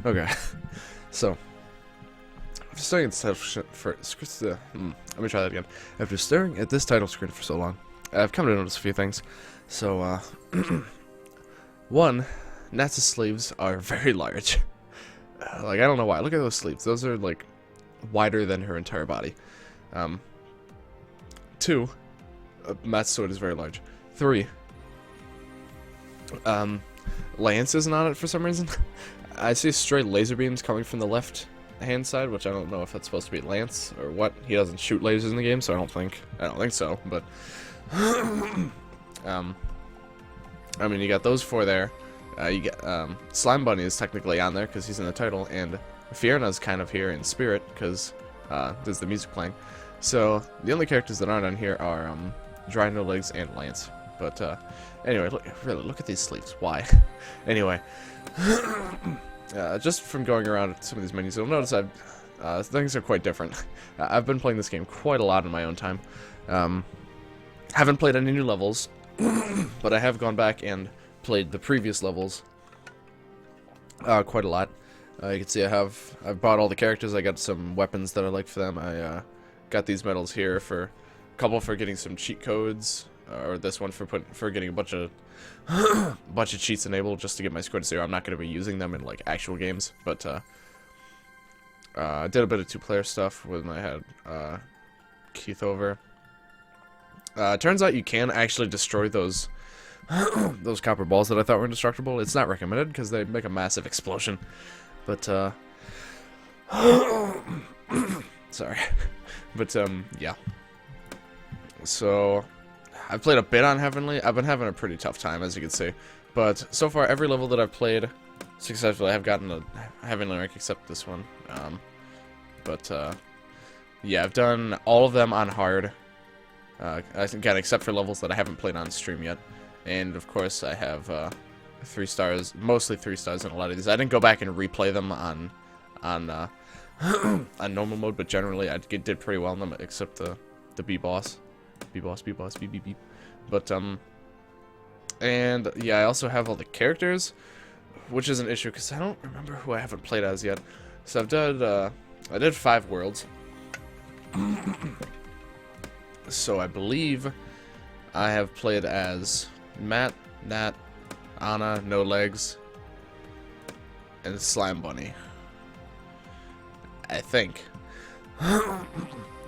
Okay, so after staring at this title let me try that again. After staring at this title screen for so long, I've come to notice a few things. So, one, Nat's sleeves are very large. Like, I don't know why. Look at those sleeves. Those are, like, wider than her entire body. Two, Matt's sword is very large. Three, Lance isn't on it for some reason. I see straight laser beams coming from the left hand side, which I don't know if that's supposed to be Lance or what. He doesn't shoot lasers in the game, so I don't think so, but I mean, you got those four there. You get Slime Bunny is technically on there because he's in the title, and Fiona's kind of here in spirit because there's the music playing. So the only characters that aren't on here are Dry No Legs and Lance. But anyway, look at these sleeves. Why? Anyway, just from going around some of these menus, you'll notice things are quite different. I've been playing this game quite a lot in my own time. Haven't played any new levels, but I have gone back and played the previous levels quite a lot. You can see I've bought all the characters. I got some weapons that I like for them. I got these medals here for a couple for getting some cheat codes, or this one for getting a bunch of cheats enabled just to get my score to 0. I'm not going to be using them in like actual games, but I did a bit of 2-player stuff when I had Keith over. Turns out you can actually destroy those those copper balls that I thought were indestructible. It's not recommended because they make a massive explosion. But sorry. But yeah. So I've played a bit on Heavenly. I've been having a pretty tough time, as you can see. But so far, every level that I've played successfully, I've gotten a Heavenly rank except this one. Yeah, I've done all of them on hard. Again, except for levels that I haven't played on stream yet. And of course, I have 3 stars, mostly 3 stars in a lot of these. I didn't go back and replay them on on normal mode, but generally I did pretty well in them, except the B-boss. B-boss, B-boss, B-B-B. But, and yeah, I also have all the characters, which is an issue, because I don't remember who I haven't played as yet. So I did 5 worlds. So I believe I have played as Matt, Nat, Anna, No Legs, and Slime Bunny. I think.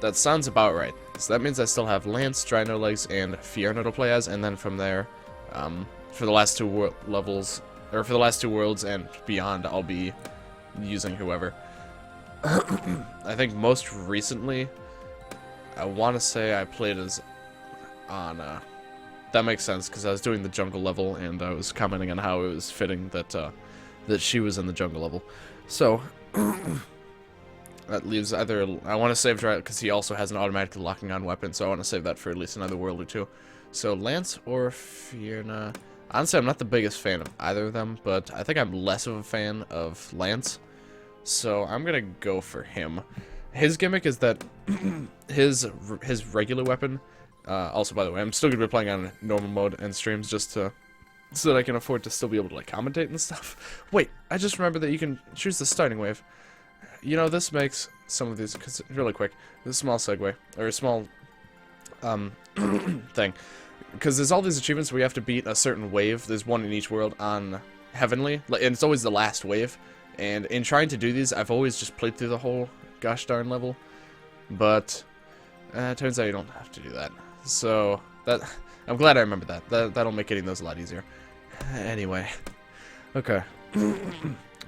That sounds about right. So that means I still have Lance, Dry No Legs, and Fiona to play as, and then from there, for the last 2 levels, or for the last 2 worlds and beyond, I'll be using whoever. I think most recently, I want to say I played as Anna. That makes sense, because I was doing the jungle level, and I was commenting on how it was fitting that that she was in the jungle level. So, that leaves either... I want to save Dry, because he also has an automatically locking on weapon, so I want to save that for at least another world or 2. So, Lance or Fiona... Honestly, I'm not the biggest fan of either of them, but I think I'm less of a fan of Lance. So, I'm going to go for him. His gimmick is that his regular weapon... also, by the way, I'm still going to be playing on normal mode and streams just so that I can afford to still be able to, like, commentate and stuff. Wait, I just remembered that you can choose the starting wave. You know, this makes some of these, cause, really quick, this small segue, or a small, thing. Because there's all these achievements where you have to beat a certain wave. There's one in each world on Heavenly, and it's always the last wave. And in trying to do these, I've always just played through the whole gosh darn level. But, it turns out you don't have to do that. So, I'm glad I remembered that. That'll make getting those a lot easier. Anyway. Okay.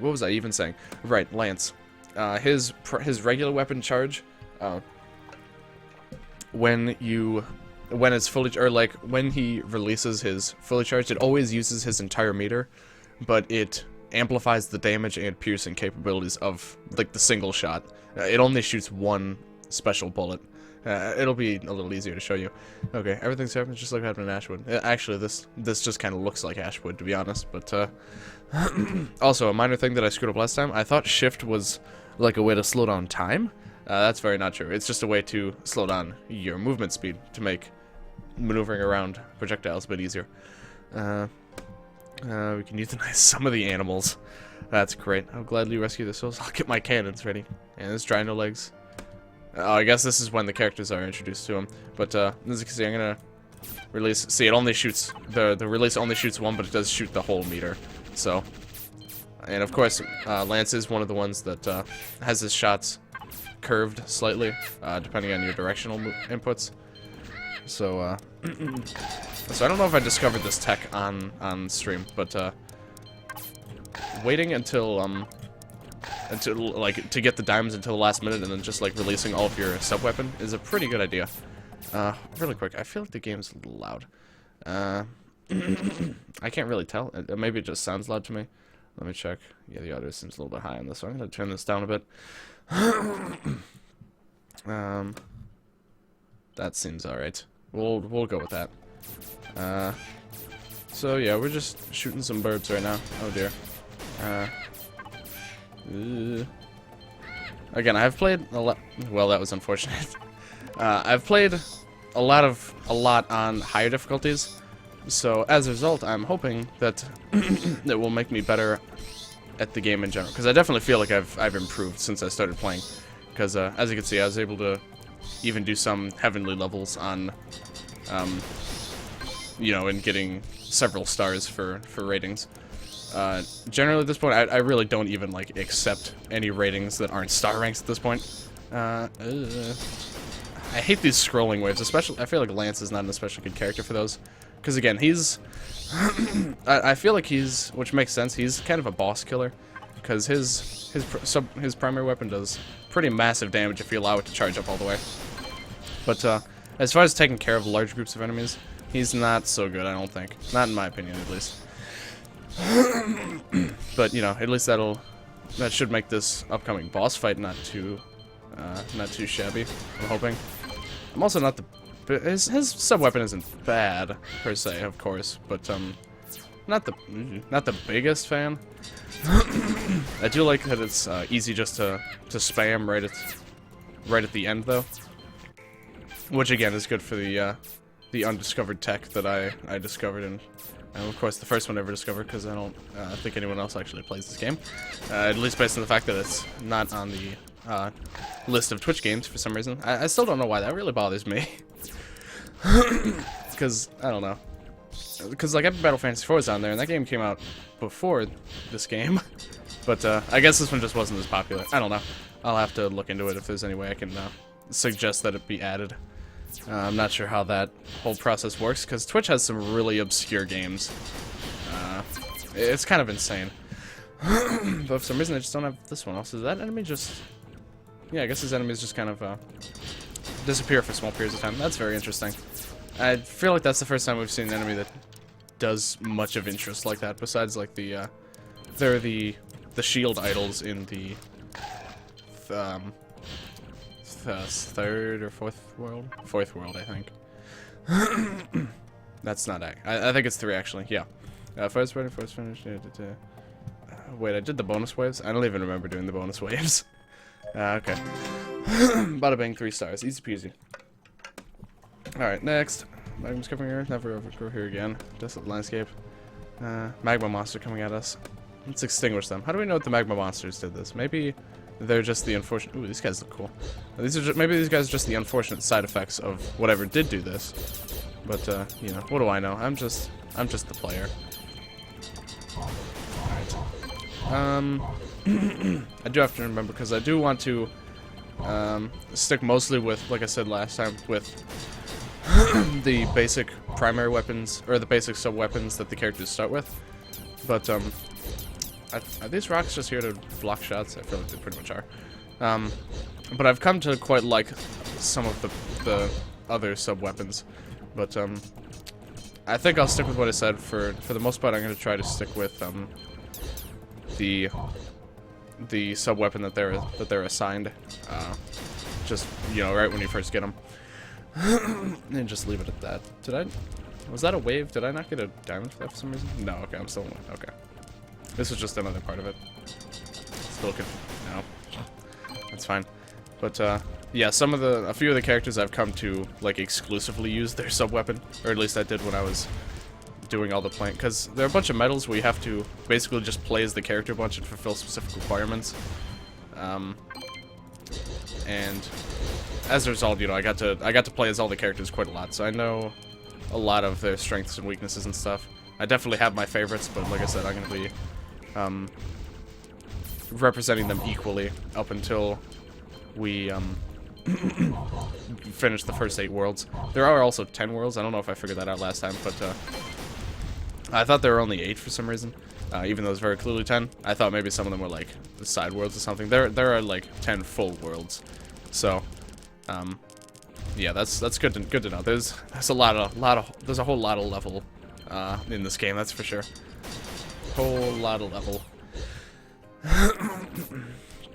What was I even saying? Right, Lance. His regular weapon charge, when it's fully, or like, when he releases his fully charged, it always uses his entire meter, but it amplifies the damage and piercing capabilities of, like, the single shot. It only shoots one special bullet. It'll be a little easier to show you. Okay, everything's happening just like it happened in Ashwood. Actually, this just kind of looks like Ashwood, to be honest, but, also, a minor thing that I screwed up last time, I thought shift was, like, a way to slow down time. That's very not true. It's just a way to slow down your movement speed to make maneuvering around projectiles a bit easier. We can euthanize some of the animals. That's great. I'll gladly rescue the souls. I'll get my cannons ready. And there's Drino legs. Oh, I guess this is when the characters are introduced to him. But as you can see, I'm gonna release. See, it only shoots the release only shoots one, but it does shoot the whole meter. So, and of course, Lance is one of the ones that has his shots curved slightly, depending on your directional inputs. So, so I don't know if I discovered this tech on stream, but waiting until like to get the diamonds until the last minute and then just like releasing all of your sub weapon is a pretty good idea. Really quick, I feel like the game's a little loud. I can't really tell. Maybe it just sounds loud to me. Let me check. Yeah, the audio seems a little bit high on this, so I'm gonna turn this down a bit. That seems alright. We'll go with that. So yeah, we're just shooting some birds right now. Oh dear. Again, I've played a lot. Well, that was unfortunate. I've played a lot on higher difficulties. So as a result, I'm hoping that it will make me better at the game in general. Because I definitely feel like I've improved since I started playing. Because as you can see, I was able to even do some heavenly levels on, you know, and getting several stars for ratings. Generally at this point, I really don't even like accept any ratings that aren't star ranks at this point. I hate these scrolling waves, especially. I feel like Lance is not an especially good character for those. Because again, he's, I feel like he's, which makes sense, he's kind of a boss killer, because his primary weapon does pretty massive damage if you allow it to charge up all the way. But as far as taking care of large groups of enemies, he's not so good, I don't think. Not in my opinion, at least. But you know, at least that should make this upcoming boss fight not too shabby. I'm hoping. I'm also not the. His sub weapon isn't bad per se, of course, but not the biggest fan. I do like that it's easy just to spam right at the end though, which again is good for the undiscovered tech that I discovered, and of course the first one I ever discovered, because I don't think anyone else actually plays this game, at least based on the fact that it's not on the list of Twitch games for some reason. I still don't know why. That really bothers me. Because, I don't know. Because, like, Epic Battle Fantasy 4 is on there, and that game came out before this game. But, I guess this one just wasn't as popular. I don't know. I'll have to look into it if there's any way I can suggest that it be added. I'm not sure how that whole process works, because Twitch has some really obscure games. It's kind of insane. But for some reason, I just don't have this one. Also, that enemy just... Yeah, I guess his enemies just kind of disappear for small periods of time. That's very interesting. I feel like that's the first time we've seen an enemy that does much of interest like that, besides like the there are the shield idols in the third or fourth world, I think. That's not I think it's 3 actually. Yeah. First ready, first finish. Wait, I did the bonus waves. I don't even remember doing the bonus waves. Okay. Bada bang, 3 stars. Easy peasy. Alright, next. Magma's covering Earth. Never overgrow here again. Desolate landscape. Magma monster coming at us. Let's extinguish them. How do we know that the magma monsters did this? Maybe they're just the unfortunate... Ooh, these guys look cool. Maybe these guys are just the unfortunate side effects of whatever did do this. But, you know, what do I know? I'm just the player. Alright. I do have to remember, because I do want to stick mostly with, like I said last time, with the basic primary weapons, or the basic sub-weapons that the characters start with. But, are these rocks just here to block shots? I feel like they pretty much are. But I've come to quite like some of the other sub-weapons. But, I think I'll stick with what I said. For the most part, I'm going to try to stick with, the sub-weapon that they're assigned, just, you know, right when you first get them. And just leave it at that. Was that a wave? Did I not get a diamond for that for some reason? No, okay, I'm still in. Okay. This was just another part of it. Still no. That's fine. But, yeah, a few of the characters I've come to, like, exclusively use their sub-weapon. Or at least I did when I was doing all the playing, because there are a bunch of medals where you have to basically just play as the character a bunch and fulfill specific requirements. And as a result, you know, I got to play as all the characters quite a lot, so I know a lot of their strengths and weaknesses and stuff. I definitely have my favorites, but like I said, I'm going to be representing them equally up until we finish the first 8 worlds. There are also 10 worlds. I don't know if I figured that out last time, but I thought there were only 8 for some reason, even though it's very clearly 10. I thought maybe some of them were like the side worlds or something. There are like 10 full worlds, so yeah, that's good to know. There's a whole lot of level in this game, that's for sure. Whole lot of level.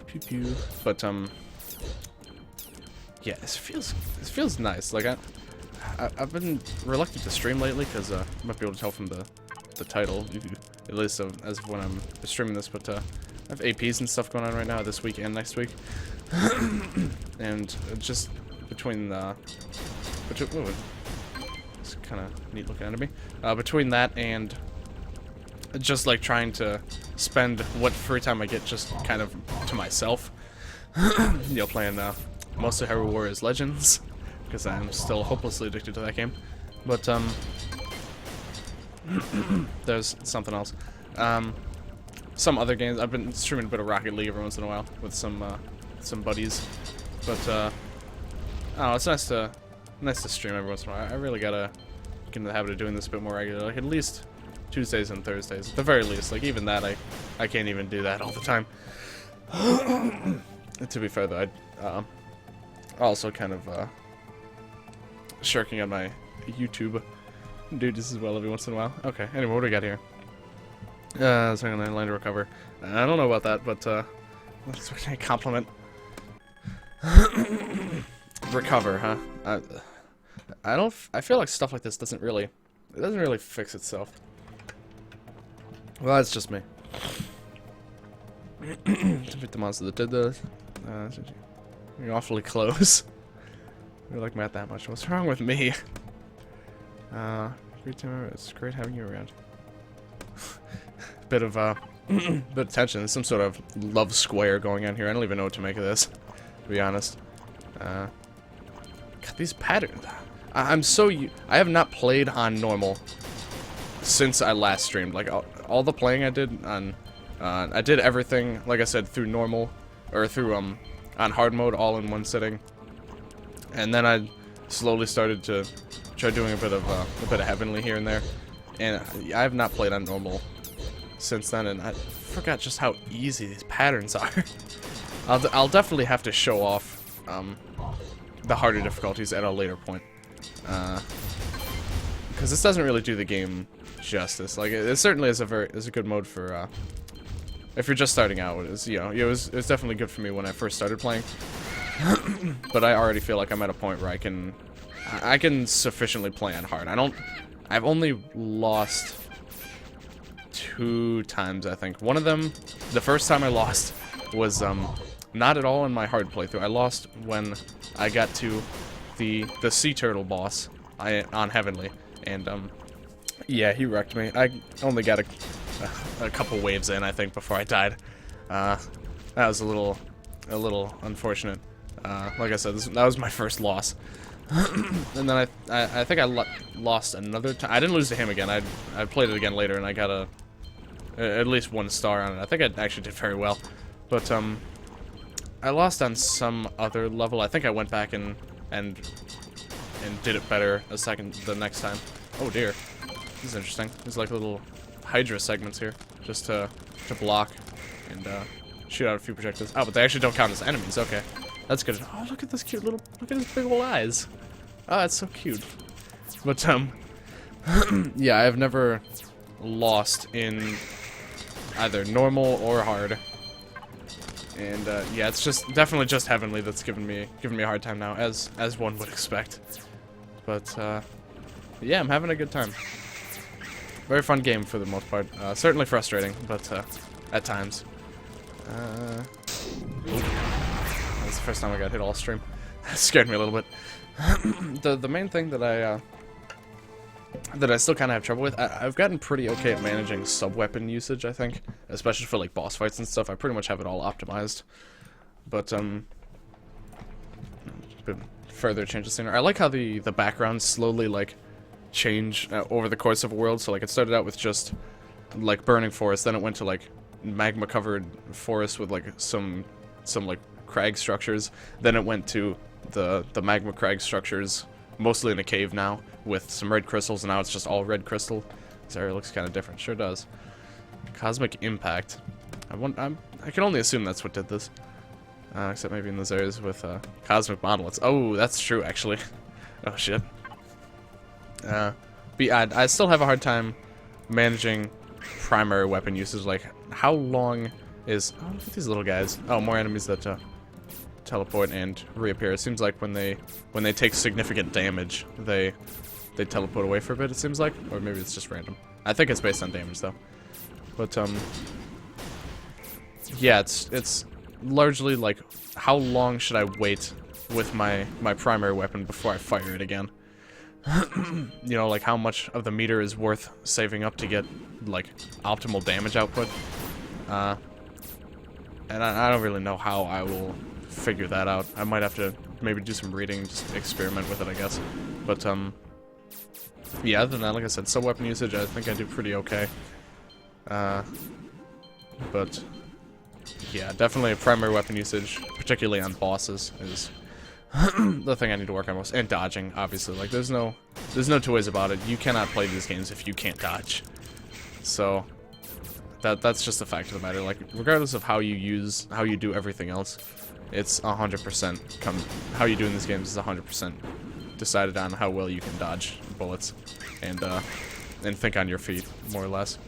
Pew pew. But yeah, this feels nice. Like I've been reluctant to stream lately because you might be able to tell from the title, at least as of when I'm streaming this. But I have APs and stuff going on right now this week and next week, and just between it's kind of neat looking enemy. Between that and just like trying to spend what free time I get just kind of to myself, you know, playing mostly Hyrule Warriors Legends, because I'm still hopelessly addicted to that game. But there's something else. Some other games. I've been streaming a bit of Rocket League every once in a while with some buddies. But oh, it's nice to stream every once in a while. I really gotta get in the habit of doing this a bit more regularly. Like at least Tuesdays and Thursdays, at the very least. Like even that, I can't even do that all the time. To be fair though, I also kind of shirking on my YouTube duties as well every once in a while. Okay, anyway, what do we got here? So I'm gonna land to recover. I don't know about that, but that's a compliment. Recover, huh? I feel like stuff like this doesn't really fix itself. Well, that's just me. To beat the monster that did this. You're awfully close. I don't like Matt that much. What's wrong with me? Great time. It's great having you around. bit of tension. There's some sort of love square going on here. I don't even know what to make of this, to be honest. God, these patterns. I have not played on normal since I last streamed. Like all the playing I did on, I did everything like I said through normal or through on hard mode all in one sitting, and then I slowly started to try doing a bit of heavenly here and there, and I have not played on normal since then, and I forgot just how easy these patterns are. I'll definitely have to show off the harder difficulties at a later point, because this doesn't really do the game justice. Like it certainly is a good mode for if you're just starting out. It was definitely good for me when I first started playing. But I already feel like I'm at a point where I can sufficiently play on hard. I've only lost 2 times, I think. One of them, the first time I lost was not at all in my hard playthrough. I lost when I got to the sea turtle boss on heavenly, and yeah, he wrecked me. I only got a couple waves in, I think, before I died. That was a little unfortunate. Like I said, that was my first loss. And then I think I lost another time. I didn't lose to him again. I played it again later, and I got at least 1 star on it. I think I actually did very well. But I lost on some other level. I think I went back and did it better the next time. Oh dear. This is interesting. There's like little Hydra segments here, just to block and shoot out a few projectiles. Oh, but they actually don't count as enemies. Okay, that's good. Oh, look at this cute little. Look at his big old eyes. Oh, that's so cute. But yeah, I have never lost in either normal or hard. And yeah, it's definitely just heavenly that's giving me a hard time now, as one would expect. But yeah, I'm having a good time. Very fun game for the most part. Certainly frustrating, but at times. That's the first time I got hit all stream. That scared me a little bit. The main thing that that I still kind of have trouble with. I've gotten pretty okay at managing sub-weapon usage, I think. Especially for, like, boss fights and stuff. I pretty much have it all optimized. But, further change the scenery. I like how the backgrounds slowly, like, change over the course of a world. So, like, it started out with just, like, burning forest. Then it went to, like, magma-covered forest with, like, some like, crag structures. Then it went to the magma crag structures, mostly in a cave now, with some red crystals, and now it's just all red crystal. This area looks kind of different. Sure does. Cosmic impact. I can only assume that's what did this. Except maybe in those areas with cosmic monoliths. Oh, that's true, actually. Oh, shit. But yeah, I still have a hard time managing primary weapon usage. Like, how long is... Oh, look at these little guys. Oh, more enemies that teleport and reappear. It seems like when they take significant damage, they teleport away for a bit, it seems like. Or maybe it's just random. I think it's based on damage, though. But, yeah, it's largely like, how long should I wait with my primary weapon before I fire it again? You know, like how much of the meter is worth saving up to get, like, optimal damage output. And I don't really know how I will figure that out. I might have to maybe do some reading, just experiment with it, I guess. But, yeah, other than that, like I said, sub-weapon usage, I think I do pretty okay. But, yeah, definitely primary weapon usage, particularly on bosses, is the thing I need to work on most. And dodging, obviously. Like, there's no two ways about it. You cannot play these games if you can't dodge. So, that's just the fact of the matter. Like, regardless of how you do everything else, it's 100% how you do in these games is 100% decided on how well you can dodge bullets and think on your feet, more or less.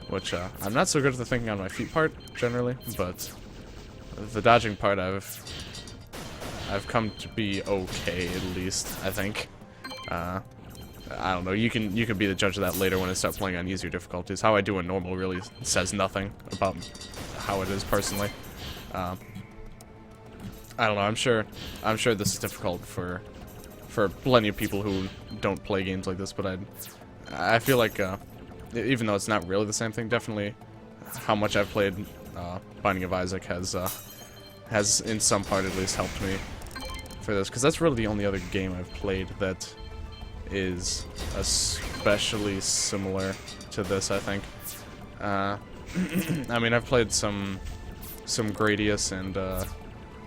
Which, I'm not so good at the thinking on my feet part, generally, but the dodging part I've come to be okay, at least, I think. I don't know, you can be the judge of that later when I start playing on easier difficulties. How I do in normal really says nothing about how it is personally. I don't know, I'm sure this is difficult for plenty of people who don't play games like this, but I feel like, even though it's not really the same thing, definitely how much I've played Binding of Isaac has in some part at least helped me for this, because that's really the only other game I've played that is especially similar to this, I think. I mean, I've played some Gradius and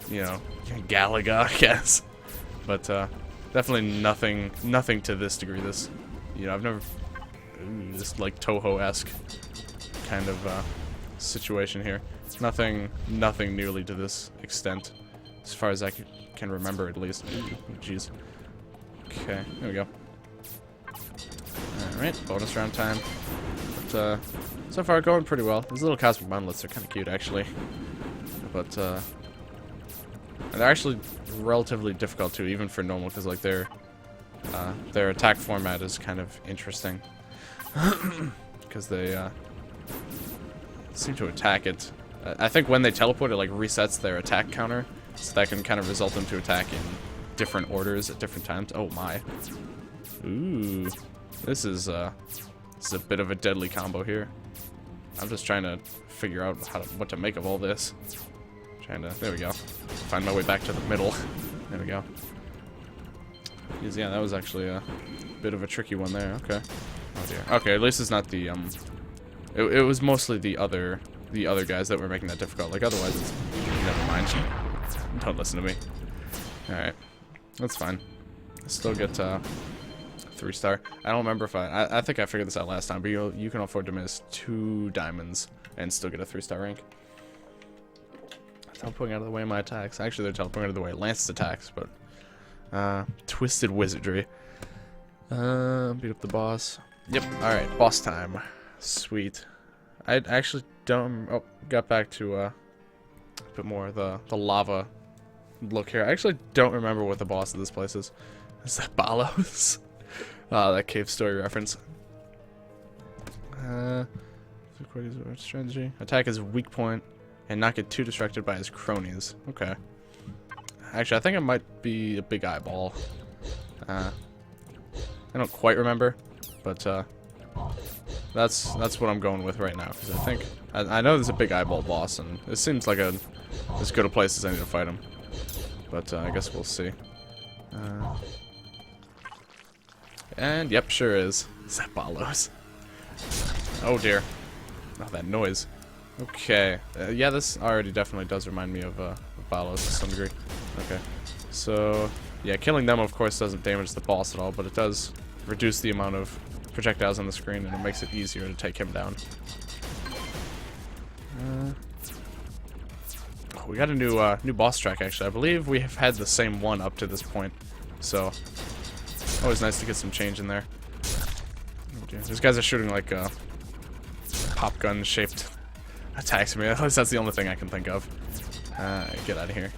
you know, Galaga, I guess, but definitely nothing to this degree. This, you know, I've never. Ooh, this like Toho-esque kind of situation here. Nothing nearly to this extent, as far as I can remember, at least. Jeez. Okay, there we go. All right, bonus round time. But so far going pretty well. These little cosmic monoliths are kind of cute, actually. But they're actually relatively difficult too, even for normal, because like their attack format is kind of interesting. Because they seem to attack it. I think when they teleport, it like resets their attack counter, so that can kind of result them to attack in different orders at different times. Oh my! Ooh, this is a bit of a deadly combo here. I'm just trying to figure out what to make of all this. There we go. Find my way back to the middle. There we go. Yeah, that was actually a bit of a tricky one there. Okay. Oh dear. Okay, at least it's not the it was mostly the other guys that were making that difficult. Like otherwise it's never mind. Don't listen to me. Alright. That's fine. I still get 3-star. I don't remember if I think I figured this out last time, but you can afford to miss 2 diamonds and still get a 3-star rank. Teleporting out of the way of my attacks. Actually they're teleporting out of the way of Lance's attacks, but Twisted Wizardry. Beat up the boss. Yep, alright, boss time. Sweet. I actually don't... Oh, got back to a bit more of the lava look here. I actually don't remember what the boss of this place is. Is that Balos? That cave story reference. Strategy. Attack his weak point and not get too distracted by his cronies. Okay. Actually, I think it might be a big eyeball. I don't quite remember. but that's what I'm going with right now, because I think I know there's a big eyeball boss, and it seems like as good a place as any to fight him. But I guess we'll see. And yep, sure is. Zapalos. Oh dear. Oh, that noise. Okay. Yeah, this already definitely does remind me of Balos to some degree. Okay. So, yeah, killing them, of course, doesn't damage the boss at all, but it does reduce the amount of projectiles on the screen, and it makes it easier to take him down. Oh, we got a new boss track, actually. I believe we have had the same one up to this point, so always nice to get some change in there. Oh, dear. These guys are shooting like pop gun shaped attacks at me. At least that's the only thing I can think of. Get out of here.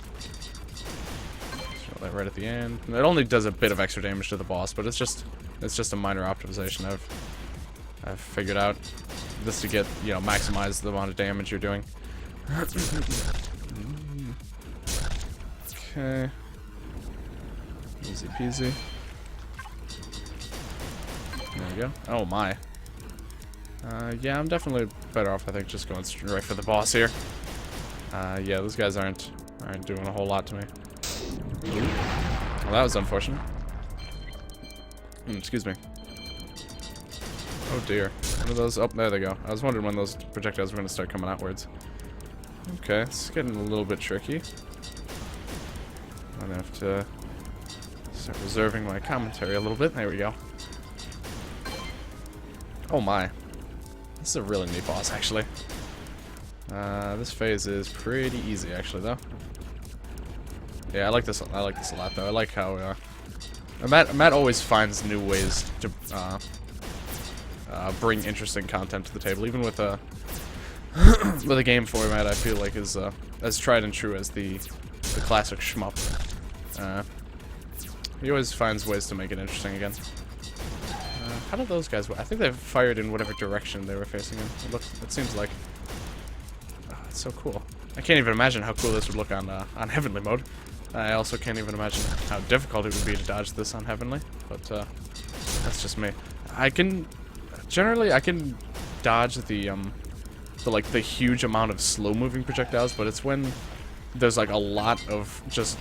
Throw that right at the end. It only does a bit of extra damage to the boss, but it's just a minor optimization I've figured out. This to get, you know, maximize the amount of damage you're doing. Okay. Easy peasy. There we go. Oh my. Yeah, I'm definitely better off, I think, just going straight for the boss here. Yeah, those guys aren't doing a whole lot to me. Well, that was unfortunate. Excuse me. Oh dear. One of those. Oh, there they go. I was wondering when those projectiles were going to start coming outwards. Okay, it's getting a little bit tricky. I'm going to have to start reserving my commentary a little bit. There we go. Oh my. This is a really neat boss, actually. This phase is pretty easy, actually, though. Yeah, I like this a lot, though. I like how Matt always finds new ways to bring interesting content to the table, even with a with a game format I feel like is as tried and true as the classic shmup. He always finds ways to make it interesting again. How did those guys? I think they fired in whatever direction they were facing in. It seems like. Oh, it's so cool. I can't even imagine how cool this would look on Heavenly mode. I also can't even imagine how difficult it would be to dodge this on Heavenly. But that's just me. I can dodge the huge amount of slow-moving projectiles, but it's when there's like a lot of just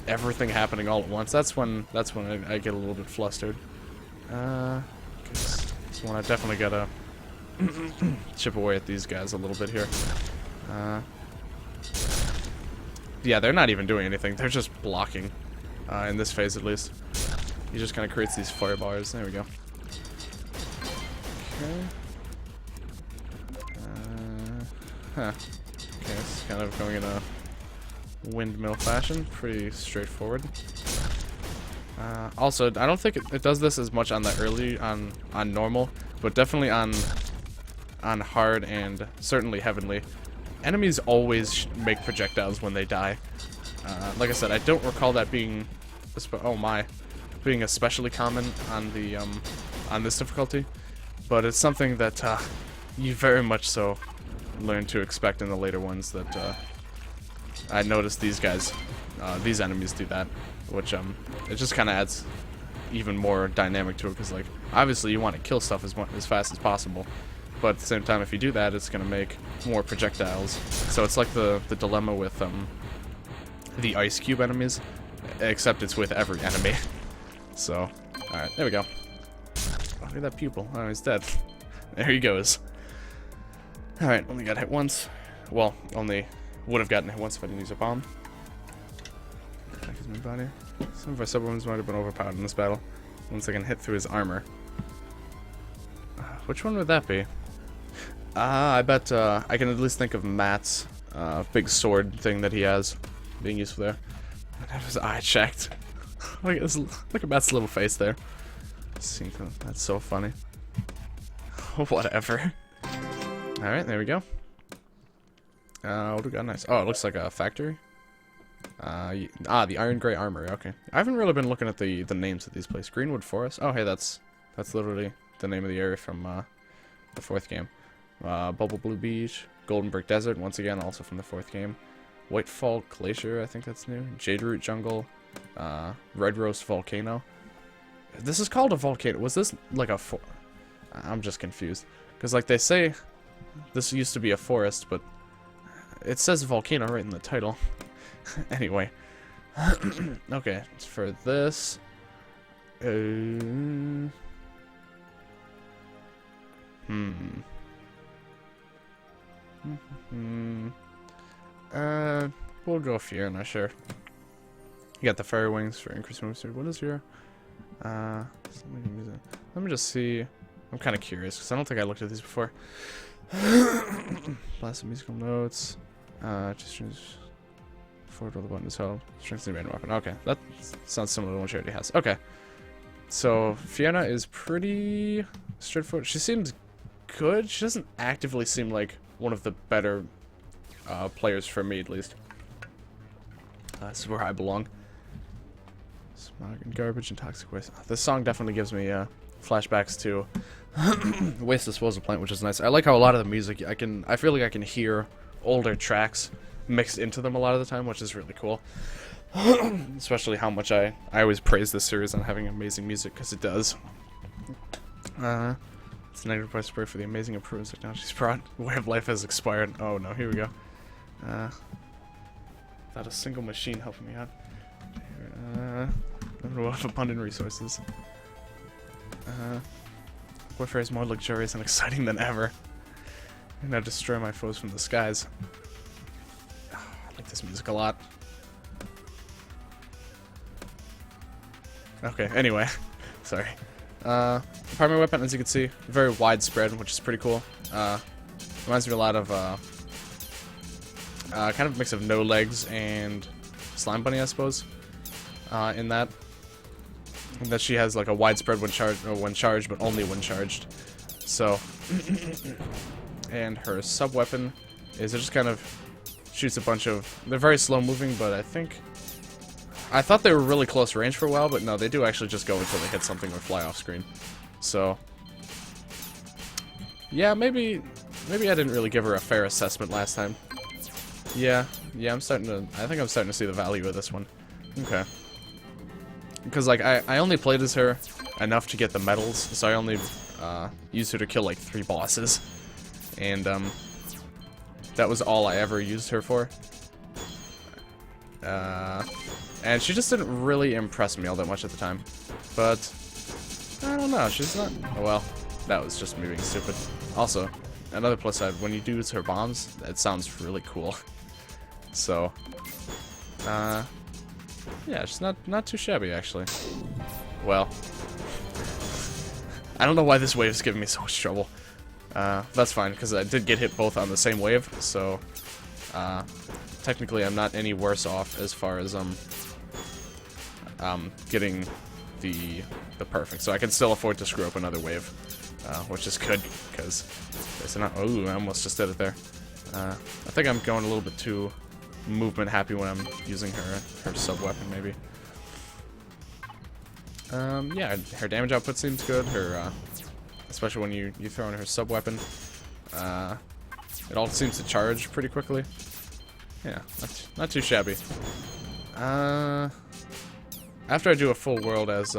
everything happening all at once. That's when I get a little bit flustered. This one I definitely gotta chip away at these guys a little bit here. Yeah, they're not even doing anything. They're just blocking. In this phase, at least. He just kind of creates these fire bars. There we go. Okay. Okay, it's kind of going in a windmill fashion. Pretty straightforward. Also, I don't think it does this as much on the early, on normal, but definitely on hard and certainly Heavenly. Enemies always make projectiles when they die. Like I said, I don't recall that being, being especially common on the on this difficulty, but it's something that you very much so learn to expect in the later ones. That I noticed these guys, these enemies do that, which it just kind of adds even more dynamic to it, because like obviously you want to kill stuff as fast as possible, but at the same time, if you do that, it's gonna make more projectiles. So it's like the dilemma with the ice cube enemies, except it's with every enemy. So, all right, there we go. Oh, look at that pupil. Oh, he's dead. There he goes. All right, only got hit once. Well, only would have gotten hit once if I didn't use a bomb. Back is my body. Some of our subwounds might have been overpowered in this battle. Once I can hit through his armor. Which one would that be? I bet I can at least think of Matt's big sword thing that he has being useful there. I have his eye checked. Look at Matt's little face there. That's so funny. Whatever. Alright, there we go. What do we got next? Oh, it looks like a factory. The iron gray armory. Okay, I haven't really been looking at the names of these places. Greenwood Forest. Oh, hey, that's literally the name of the area from the 4th game. Bubble Blue Beach, Golden Brick Desert, once again, also from the 4th game. Whitefall Glacier, I think that's new. Jade Root Jungle, Red Rose Volcano. This is called a volcano. Was this like a I'm just confused. Because, like, they say this used to be a forest, but it says volcano right in the title. Anyway. Okay, for this... We'll go Fiona, sure. You got the fairy wings for increased movement speed. What is your... let me just see. I'm kind of curious, because I don't think I looked at these before. Blast of musical notes. Just forward with the button is held. Strengthens the random weapon. Okay, that sounds similar to the one she already has. Okay. So, Fiona is pretty straightforward. She seems good. She doesn't actively seem like one of the better players for me, at least. This is where I belong. Smog and garbage and toxic waste. This song definitely gives me flashbacks to Waste Disposal Plant, which is nice. I like how a lot of the music, I feel like I can hear older tracks mixed into them a lot of the time, which is really cool. Especially how much I always praise this series on having amazing music, because it does. It's a negative price spray for the amazing improvements technology's brought. Way of life has expired. Oh no, here we go. Without a single machine helping me out. We'll have abundant resources. Warfare is more luxurious and exciting than ever. And I destroy my foes from the skies. I like this music a lot. Okay, anyway. Sorry. Primary weapon, as you can see, very widespread, which is pretty cool. Reminds me a lot of, kind of a mix of no legs and Slime Bunny, I suppose. In that she has like a widespread when charged, but only when charged. So, and her sub weapon is it just kind of shoots a bunch of. They're very slow moving, but I thought they were really close range for a while, but no, they do actually just go until they hit something or fly off screen. So, yeah, maybe I didn't really give her a fair assessment last time. Yeah, I think I'm starting to see the value of this one. Okay. Because, like, I only played as her enough to get the medals, so I only used her to kill, like, 3 bosses. And, that was all I ever used her for. And she just didn't really impress me all that much at the time. But, I don't know, she's not... Well, that was just me being stupid. Also, another plus side, when you do use her bombs, it sounds really cool. So, yeah, she's not too shabby, actually. Well, I don't know why this wave is giving me so much trouble. That's fine, because I did get hit both on the same wave, so technically I'm not any worse off as far as getting the perfect. So I can still afford to screw up another wave, which is good, because it's not. Oh, I almost just did it there. I think I'm going a little bit too movement happy when I'm using her sub weapon, maybe. Yeah, her damage output seems good. Her especially when you throw in her sub weapon, it all seems to charge pretty quickly. Yeah, not too shabby. After I do a full world as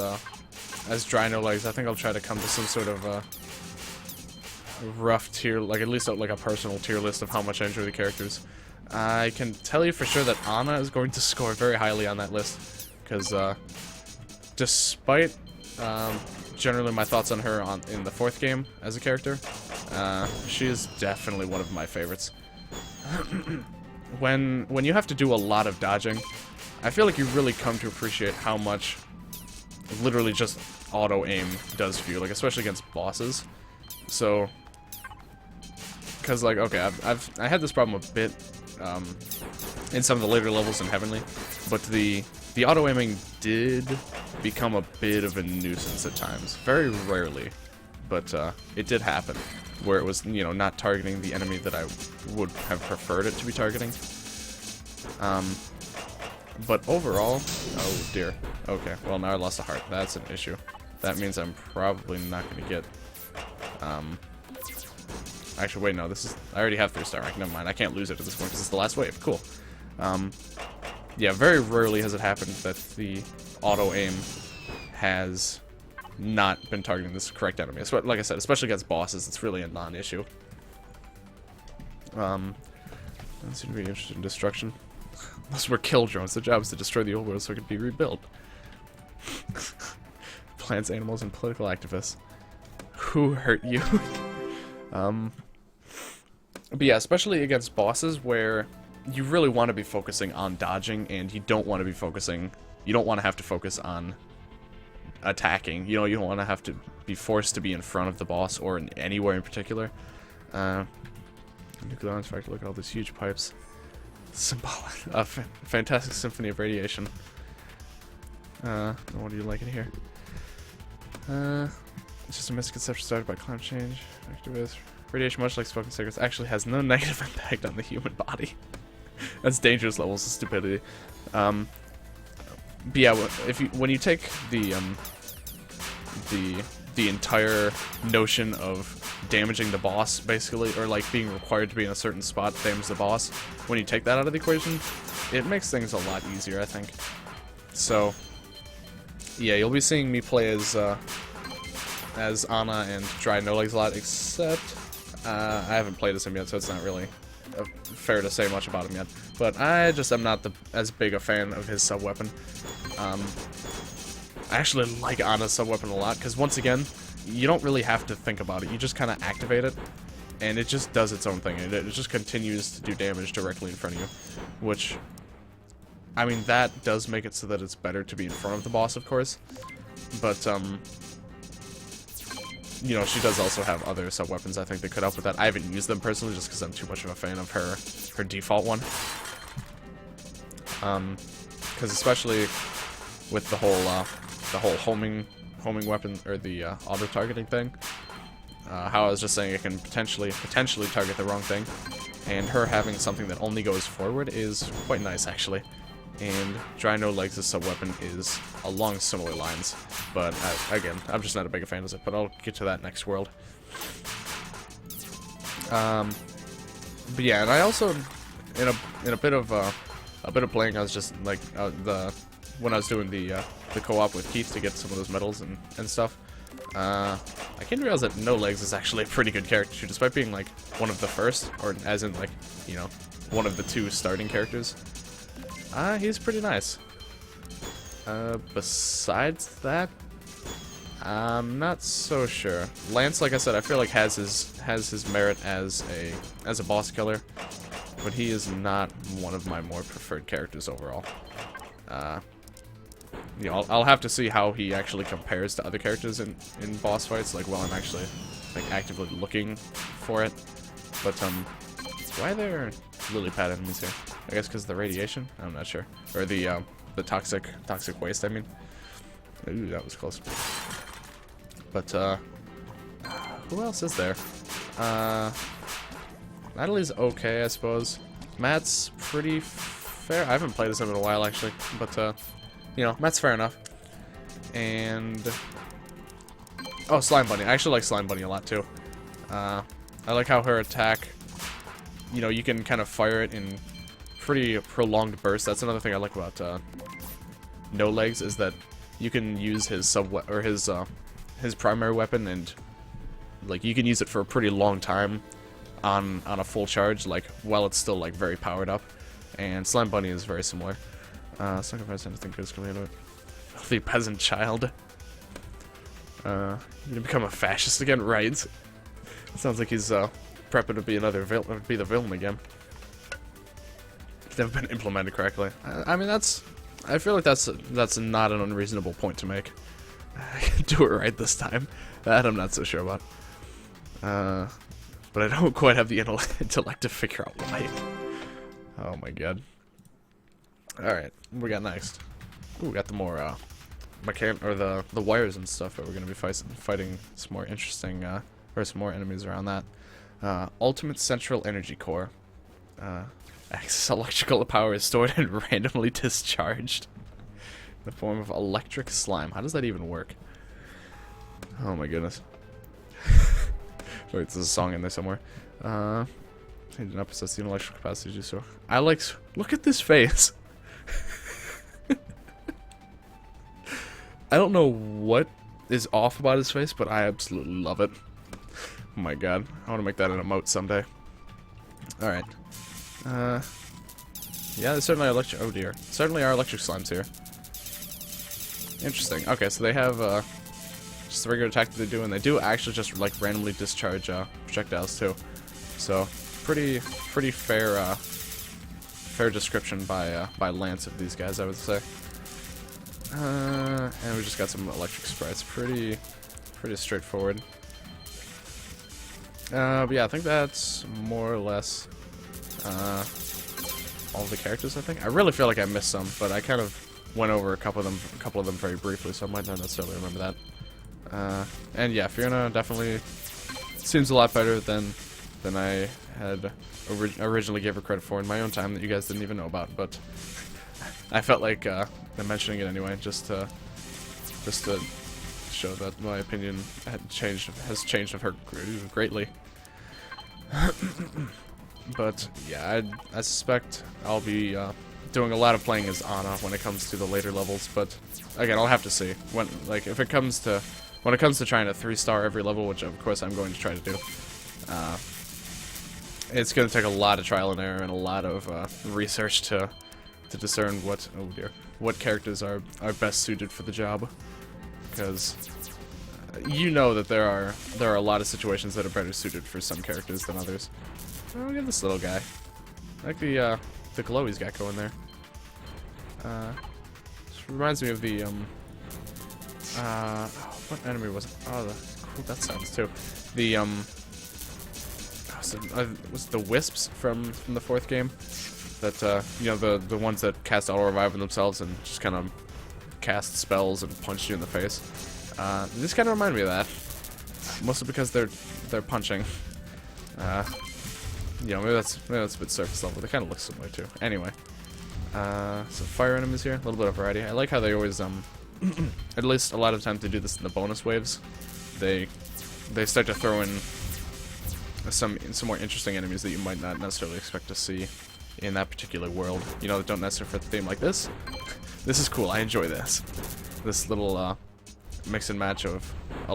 Dry No Legs, I think I'll try to come to some sort of rough tier, like at least like a personal tier list of how much I enjoy the characters. I can tell you for sure that Anna is going to score very highly on that list, because despite generally my thoughts on her in the 4th game as a character, she is definitely one of my favorites. When you have to do a lot of dodging, I feel like you really come to appreciate how much literally just auto-aim does for you, like especially against bosses. So, because like, okay, I had this problem a bit in some of the later levels in Heavenly, but the auto-aiming did become a bit of a nuisance at times. Very rarely, but it did happen, where it was, you know, not targeting the enemy that I would have preferred it to be targeting. But overall, oh dear. Okay, well now I lost a heart. That's an issue. That means I'm probably not going to get, actually, wait, no, I already have 3-star rank, never mind, I can't lose it at this point because it's the last wave, cool. Yeah, very rarely has it happened that the auto-aim has not been targeting this correct enemy. So, like I said, especially against bosses, it's really a non-issue. Don't seem to be interested in destruction. Those were kill drones. Their job is to destroy the old world so it could be rebuilt. Plants, animals, and political activists. Who hurt you? But yeah, especially against bosses where you really want to be focusing on dodging, and you don't want to be focusing... You don't want to have to focus on attacking. You know, you don't want to have to be forced to be in front of the boss or in anywhere in particular. Nuclear arms factor, look at all these huge pipes. Symbolic. A fantastic symphony of radiation. What do you like in here? It's just a misconception started by climate change. Activists. Radiation, much like smoking cigarettes, actually has no negative impact on the human body. That's dangerous levels of stupidity. But yeah, when you take the entire notion of damaging the boss, basically, or like being required to be in a certain spot to damage the boss, when you take that out of the equation, it makes things a lot easier, I think. So, yeah, you'll be seeing me play as Anna and Dry No Legs a lot, except I haven't played as him yet, so it's not really fair to say much about him yet. But I just am not as big a fan of his sub-weapon. I actually like Anna's sub-weapon a lot, because once again, you don't really have to think about it. You just kind of activate it, and it just does its own thing. It just continues to do damage directly in front of you, which, I mean, that does make it so that it's better to be in front of the boss, of course. But, you know, she does also have other sub-weapons, I think, that could help with that. I haven't used them personally, just because I'm too much of a fan of her default one. Because especially with the whole homing weapon, or the auto-targeting thing, how I was just saying it can potentially target the wrong thing, and her having something that only goes forward is quite nice, actually. And Dry No Legs' sub-weapon is along similar lines, but again, I'm just not a big fan of it, but I'll get to that next world. But yeah, and I also, in a bit of playing, I was just like when I was doing the co-op with Keith to get some of those medals and stuff. I came to realize that No Legs is actually a pretty good character too, despite being like one of the first, or as in like, you know, one of the 2 starting characters. He's pretty nice. Besides that, I'm not so sure. Lance, like I said, I feel like has his merit as a boss killer, but he is not one of my more preferred characters overall. You know, I'll have to see how he actually compares to other characters in boss fights, like while I'm actually like actively looking for it. But why are there lily pad enemies here? I guess because of the radiation? I'm not sure. Or the toxic waste, I mean. Ooh, that was close. But, who else is there? Natalie's okay, I suppose. Matt's pretty fair. I haven't played as him in a while, actually. But, you know, Matt's fair enough. And... oh, Slime Bunny. I actually like Slime Bunny a lot, too. I like how her attack... you know, you can kind of fire it in pretty prolonged bursts. That's another thing I like about No Legs, is that you can use his his primary weapon, and like you can use it for a pretty long time on a full charge, like while it's still like very powered up. And Slime Bunny is very similar. Sacrifice anything good is going to it. Filthy peasant child. You're gonna become a fascist again, right? Sounds like he's prepping to be the villain again. Never been implemented correctly. I mean, I feel like that's not an unreasonable point to make. I can do it right this time. That I'm not so sure about. But I don't quite have the intellect to figure out why. Oh my god. Alright, what we got next? Ooh, we got the more, the wires and stuff that we're gonna be fighting some more interesting, or some more enemies around that. Ultimate Central Energy Core. Excess electrical power is stored and randomly discharged in the form of electric slime. How does that even work? Oh my goodness. Wait, there's a song in there somewhere. I did not possess the intellectual capacity to do so. Look at this face. I don't know what is off about his face, but I absolutely love it. Oh my god, I want to make that an emote someday. Alright. Yeah, there's certainly electric. Oh dear. Certainly are electric slimes here. Interesting. Okay, so they have just the regular attack that they do, and they do actually just like randomly discharge projectiles too. So pretty fair fair description by Lance of these guys, I would say. And we just got some electric sprites. Pretty straightforward. But yeah, I think that's more or less all of the characters. I think I really feel like I missed some, but I kind of went over a couple of them very briefly, so I might not necessarily remember that. And yeah, Fiona definitely seems a lot better than I had originally gave her credit for in my own time that you guys didn't even know about. But I felt like mentioning it anyway, just to show that my opinion has changed of her greatly. But yeah, I suspect I'll be doing a lot of playing as Anna when it comes to the later levels. But again, I'll have to see when when it comes to trying to 3-star every level, which of course I'm going to try to do. It's going to take a lot of trial and error and a lot of research to discern what characters are best suited for the job, because you know that there are a lot of situations that are better suited for some characters than others. Oh, look at this little guy. I like the glow he's got going there. This reminds me of the what enemy was it? Oh, cool, that sounds too. The was it the wisps from the 4th game? That you know, the ones that cast auto revive on themselves and just kind of cast spells and punch you in the face. This kind of remind me of that, mostly because they're punching. You know, maybe that's a bit surface level. They kind of look similar too. Anyway, some fire enemies here, a little bit of variety. I like how they always at least a lot of times they do this in the bonus waves. They start to throw in some more interesting enemies that you might not necessarily expect to see in that particular world. You know, that don't necessarily fit the theme like this. This is cool. I enjoy this. This little mix and match of an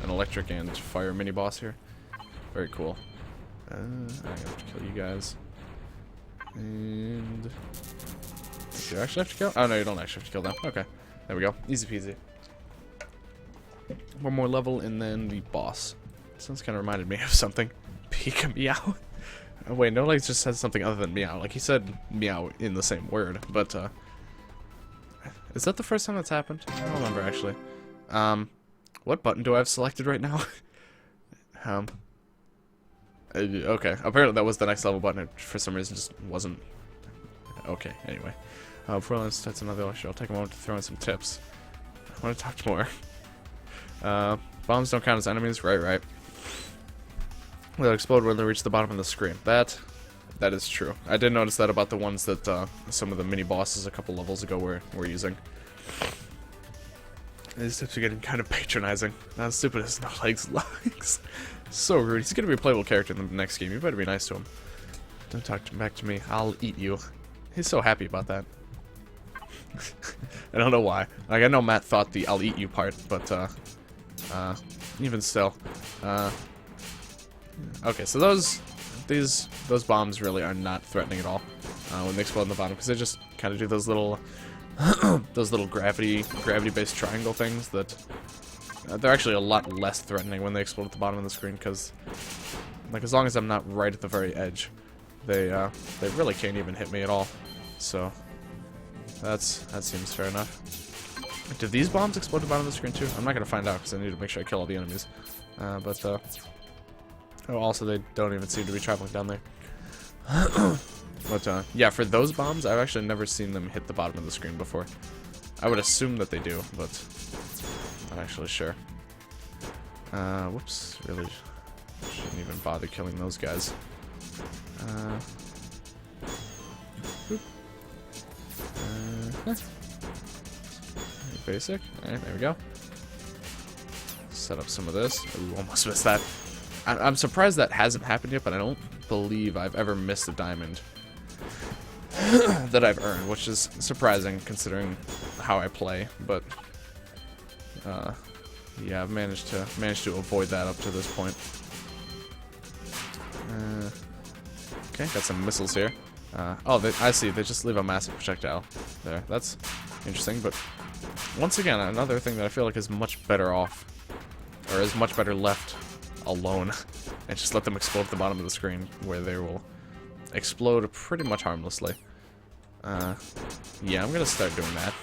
electric and fire mini boss here. Very cool. I have to kill you guys. And do you actually have to kill? Oh no, you don't actually have to kill them. Okay, there we go. Easy peasy. One more level and then the boss. This one's kind of reminded me of something. Pika Meow. Oh, wait, no, like just said something other than meow. Like he said meow in the same word, but is that the first time that's happened? I don't remember actually. What button do I have selected right now? Okay, apparently that was the next level button. It, for some reason, just wasn't. Okay, anyway. Before let's start another lecture, I'll take a moment to throw in some tips. I want to talk more. Bombs don't count as enemies, right. They'll explode when they reach the bottom of the screen. That is true. I did notice that about the ones that some of the mini bosses a couple levels ago were using. These tips are getting kind of patronizing. Not as stupid as no legs. So rude. He's gonna be a playable character in the next game. You better be nice to him. Don't talk back to me. I'll eat you. He's so happy about that. I don't know why. Like, I know Matt thought the "I'll eat you" part, but even still. Okay, so those bombs really are not threatening at all when they explode in the bottom, because they just kind of do those little gravity-based triangle things that they're actually a lot less threatening when they explode at the bottom of the screen, because like as long as I'm not right at the very edge, they really can't even hit me at all. So that seems fair enough. Do these bombs explode at the bottom of the screen too? I'm not gonna find out because I need to make sure I kill all the enemies. Oh, also they don't even seem to be traveling down there. But yeah, for those bombs, I've actually never seen them hit the bottom of the screen before. I would assume that they do, but not actually sure. Whoops, really shouldn't even bother killing those guys. Basic. Alright, there we go. Set up some of this. Ooh, almost missed that. I'm surprised that hasn't happened yet, but I don't believe I've ever missed a diamond that I've earned, which is surprising considering how I play, but Yeah, I've managed to avoid that up to this point. Okay, got some missiles here. Oh, I see. They just leave a massive projectile there. That's interesting, but once again, another thing that I feel like is much better off, or is much better left alone, and just let them explode at the bottom of the screen, where they will explode pretty much harmlessly. Yeah, I'm gonna start doing that.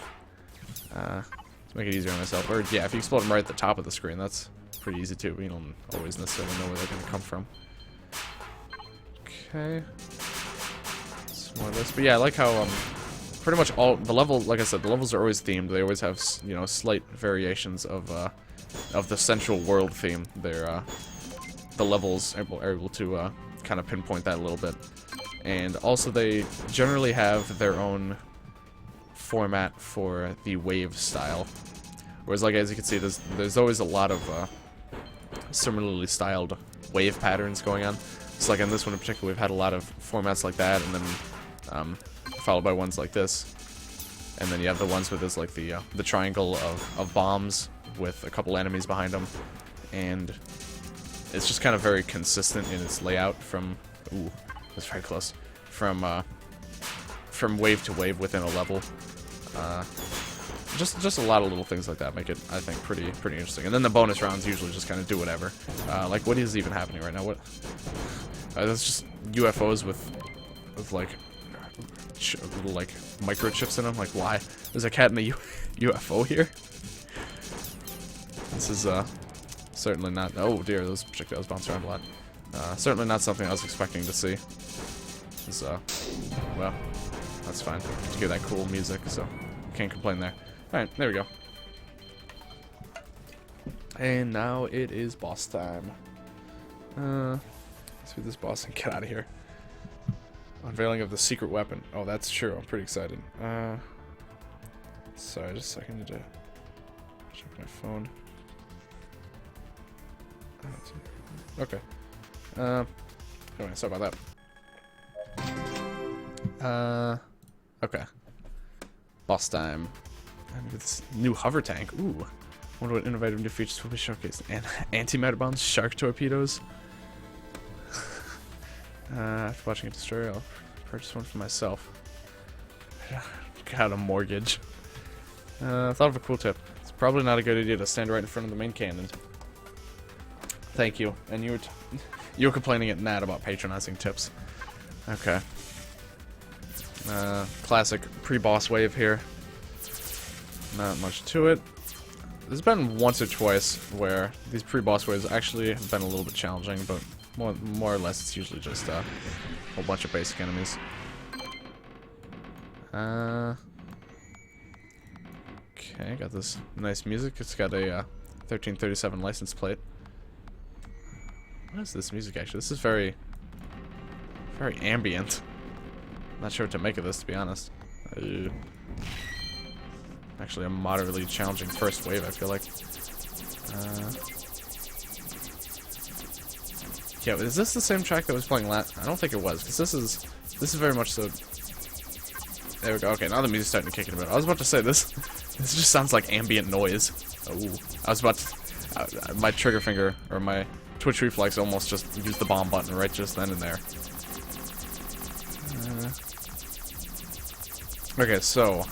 To make it easier on myself. Or, yeah, if you explode them right at the top of the screen, that's pretty easy too. You don't always necessarily know where they're gonna come from. Okay. Some more of this. But yeah, I like how, pretty much all the level, like I said, the levels are always themed. They always have, you know, slight variations of the central world theme. They're, the levels are able to, kind of pinpoint that a little bit. And also they generally have their own format for the wave style. Whereas, like, as you can see, there's always a lot of, similarly styled wave patterns going on. So, like, in this one in particular, we've had a lot of formats like that, and then, followed by ones like this. And then you have the ones where there's, like, the triangle of bombs with a couple enemies behind them. And it's just kind of very consistent in its layout from... Ooh, that's very close. From wave to wave within a level. Just a lot of little things like that make it, I think, pretty interesting. And then the bonus rounds usually just kind of do whatever. Like, what is even happening right now? What? That's just UFOs with like little like microchips in them. Like, why? There's a cat in a UFO here. This is certainly not. Oh dear, those projectiles bounce around a lot. Certainly not something I was expecting to see. This, well, that's fine. To hear that cool music, so can't complain there. Alright, there we go. And now it is boss time. Let's do this boss and get out of here. Unveiling of the secret weapon. Oh, that's true. I'm pretty excited. Sorry, just a second. I need to check my phone. Okay. Anyway, sorry about that. Okay. Boss time. And this new hover tank. Ooh. Wonder what innovative new features will be showcased. And antimatter bombs, shark torpedoes. After watching it destroy, I'll purchase one for myself. Got a mortgage. I thought of a cool tip. It's probably not a good idea to stand right in front of the main cannon. Thank you. And you were complaining at Nat about patronizing tips. Okay. Classic pre-boss wave here. Not much to it. There's been once or twice where these pre-boss waves actually have been a little bit challenging, but more or less it's usually just a whole bunch of basic enemies. Okay, got this nice music. It's got a 1337 license plate. What is this music actually? This is very ambient. Not sure what to make of this, to be honest. Actually, a moderately challenging first wave, I feel like. Yeah, is this the same track that was playing last? I don't think it was, because this is very much so. There we go. Okay, now the music's starting to kick in a bit. I was about to say this just sounds like ambient noise. Oh, I was about to. My trigger finger or my twitch reflex almost just used the bomb button right just then and there. Okay, so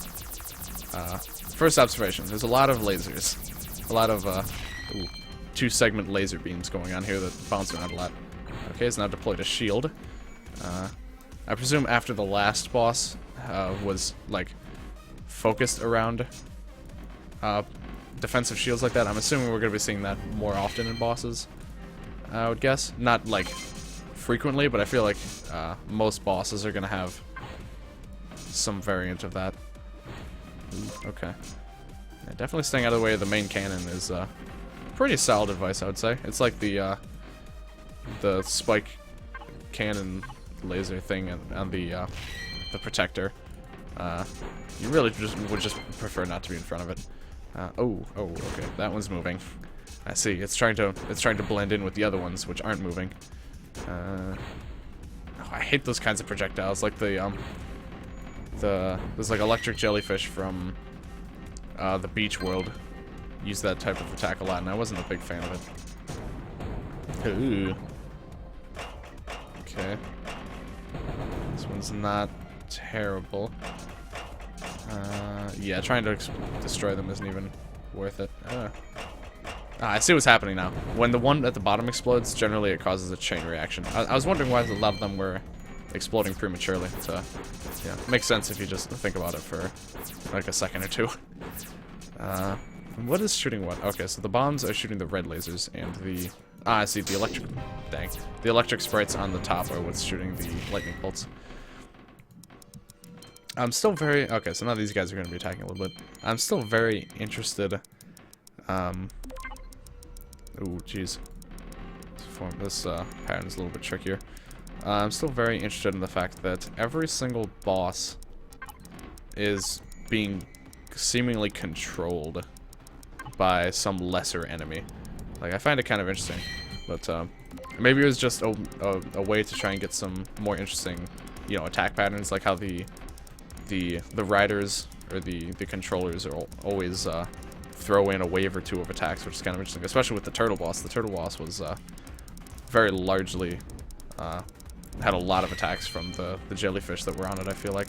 first observation: there's a lot of lasers, a lot of two-segment laser beams going on here that bounce around a lot. Okay, it's now deployed a shield. I presume after the last boss was like focused around defensive shields like that, I'm assuming we're going to be seeing that more often in bosses. I would guess, not like frequently, but I feel like most bosses are going to have some variant of that. Ooh, okay. Yeah, definitely staying out of the way of the main cannon is pretty solid advice, I would say. It's like the spike cannon laser thing on the protector. You really would just prefer not to be in front of it. Oh, okay. That one's moving. I see. It's trying to blend in with the other ones, which aren't moving. Oh, I hate those kinds of projectiles, like there's like electric jellyfish from the beach world. use that type of attack a lot, and I wasn't a big fan of it. Ooh. Okay. This one's not terrible. Yeah, trying to destroy them isn't even worth it. I see what's happening now. When the one at the bottom explodes, generally it causes a chain reaction. I was wondering why a lot of them were exploding prematurely. So, yeah, makes sense if you just think about it for like a second or two. What is shooting what? Okay, so the bombs are shooting the red lasers, and the... I see, the electric... Dang. The electric sprites on the top are what's shooting the lightning bolts. I'm still very... Okay, so now these guys are going to be attacking a little bit. I'm still very interested... Ooh, jeez. This pattern is a little bit trickier. I'm still very interested in the fact that every single boss is being seemingly controlled by some lesser enemy. Like, I find it kind of interesting, but maybe it was just a way to try and get some more interesting, you know, attack patterns, like how the riders or the controllers are always throw in a wave or two of attacks, which is kind of interesting, especially with the turtle boss. The turtle boss was very largely had a lot of attacks from the jellyfish that were on it, I feel like.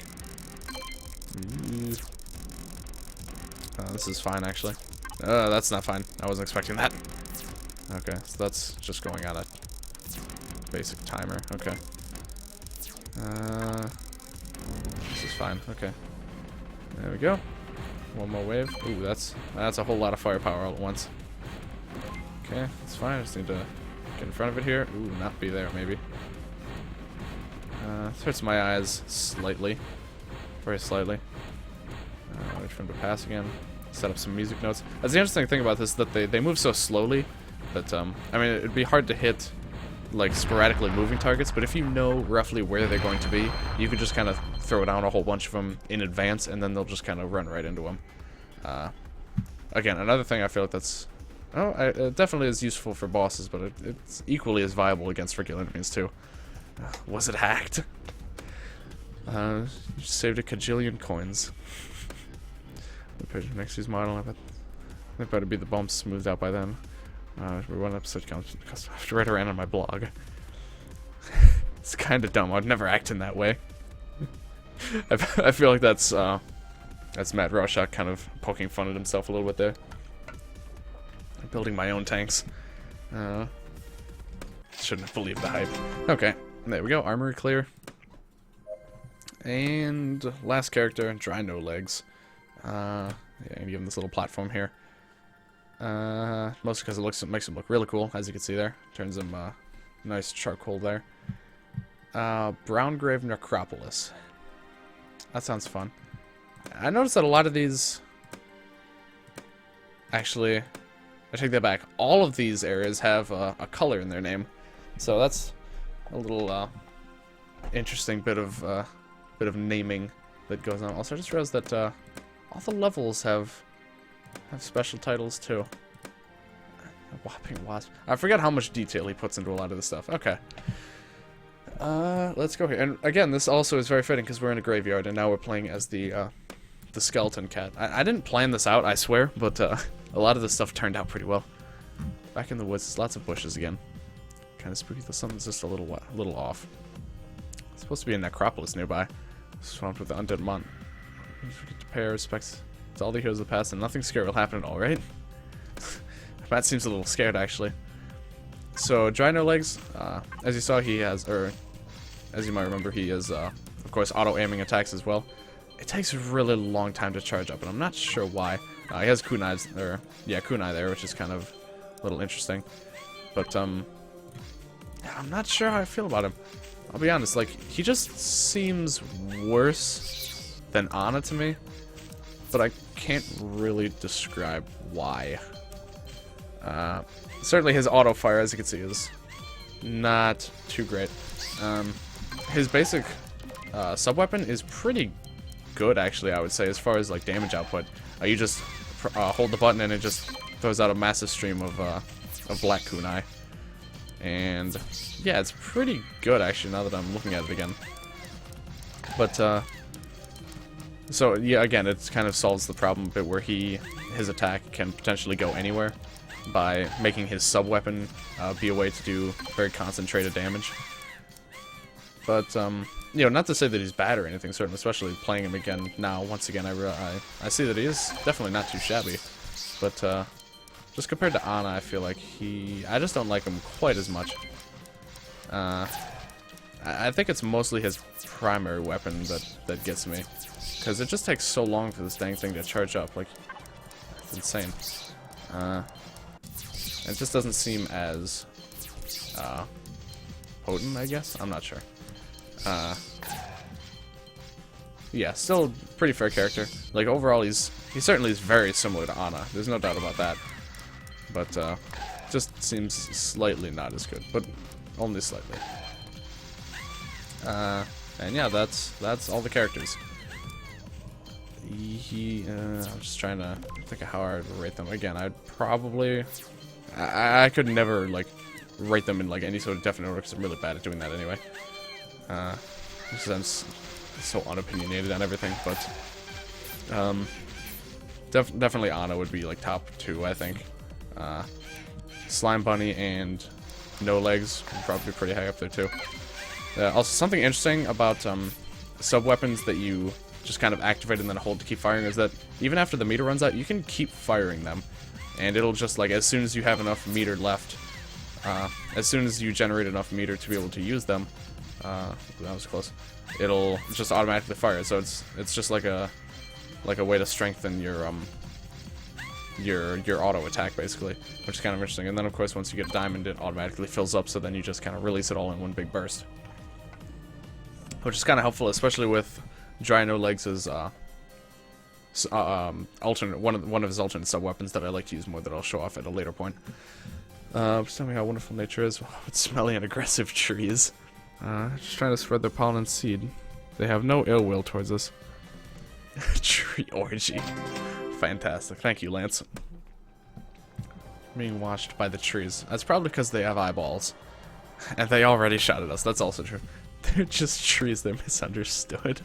This is fine, actually. That's not fine. I wasn't expecting that. Okay, so that's just going on a basic timer. Okay. This is fine. Okay. There we go. One more wave. Ooh, that's a whole lot of firepower all at once. Okay, that's fine. I just need to get in front of it here. Ooh, not be there, maybe. This hurts my eyes slightly. Very slightly. Wait for him to pass again. Set up some music notes. That's the interesting thing about this, that they move so slowly that, I mean, it'd be hard to hit, like, sporadically moving targets, but if you know roughly where they're going to be, you can just kind of throw down a whole bunch of them in advance, and then they'll just kind of run right into them. Again, another thing I feel like that's... Oh, it definitely is useful for bosses, but it's equally as viable against regular enemies, too. Was it hacked? You saved a kajillion coins. The next year's model, I bet they better be the bumps smoothed out by then. One episode counts. I have to write around on my blog. It's kind of dumb. I'd never act in that way. I feel like that's Matt Rorschach kind of poking fun at himself a little bit there. I'm building my own tanks. Shouldn't have believed the hype. Okay, there we go. Armory clear. And last character, Dry No Legs. Yeah, give him this little platform here. Mostly because it makes him look really cool, as you can see there. Turns him nice charcoal there. Brown Grave Necropolis. That sounds fun. I noticed that a lot of these... Actually, I take that back. All of these areas have a color in their name. So that's a little interesting bit of naming that goes on. Also, I just realized that all the levels have special titles too. A whopping wasp. I forgot how much detail he puts into a lot of this stuff. Okay. Let's go here. And again, this also is very fitting because we're in a graveyard and now we're playing as the skeleton cat. I didn't plan this out, I swear, but a lot of this stuff turned out pretty well. Back in the woods, there's lots of bushes again. Kind of spooky. Something's just a little off. It's supposed to be a necropolis nearby. Swamped with the undead mon. To pay our respects to all the heroes of the past, and nothing scary will happen at all, right? Matt seems a little scared, actually. So, Dry No Legs, as you saw, he has, or as you might remember, he is, of course, auto-aiming attacks as well. It takes a really long time to charge up, and I'm not sure why. He has kunais, or, yeah, kunai there, which is kind of a little interesting. But, I'm not sure how I feel about him. I'll be honest, like, he just seems worse than Anna to me, but I can't really describe why. Certainly his auto fire, as you can see, is not too great. His basic sub-weapon is pretty good, actually, I would say, as far as like damage output. You just hold the button and it just throws out a massive stream of black kunai. And yeah, it's pretty good, actually, now that I'm looking at it again. But So yeah, again, it kind of solves the problem a bit where his attack can potentially go anywhere by making his sub-weapon be a way to do very concentrated damage. But, you know, not to say that he's bad or anything, certainly, especially playing him again now. Once again, I see that he is definitely not too shabby. But, just compared to Ana, I feel like I just don't like him quite as much. I think it's mostly his primary weapon that gets me. Because it just takes so long for this dang thing to charge up. Like, it's insane. It just doesn't seem as potent, I guess? I'm not sure. Yeah, still pretty fair character. Like, overall, he certainly is very similar to Ana. There's no doubt about that. But, just seems slightly not as good. But only slightly. And yeah, that's all the characters. I'm just trying to think of how I would rate them. Again, I'd probably... I could never, like, rate them in, like, any sort of definite order, because I'm really bad at doing that anyway. Because I'm so unopinionated on everything, but... definitely Ana would be, like, top 2, I think. Slime Bunny and No Legs would probably be pretty high up there, too. Also, something interesting about sub-weapons that you just kind of activate and then hold to keep firing is that even after the meter runs out, you can keep firing them. And it'll just, like, as soon as you have enough meter left, as soon as you generate enough meter to be able to use them, that was close, it'll just automatically fire. So it's just like a way to strengthen your auto attack, basically, which is kind of interesting. And then, of course, once you get diamond, it automatically fills up, so then you just kind of release it all in one big burst. Which is kind of helpful, especially with Dry No Legs' alternate one of his alternate sub-weapons that I like to use more that I'll show off at a later point. Just tell me how wonderful nature is. With smelly and aggressive trees. Just trying to spread their pollen and seed. They have no ill will towards us. Tree orgy. Fantastic. Thank you, Lance. Being watched by the trees. That's probably because they have eyeballs. And they already shot at us. That's also true. They're just trees they're misunderstood.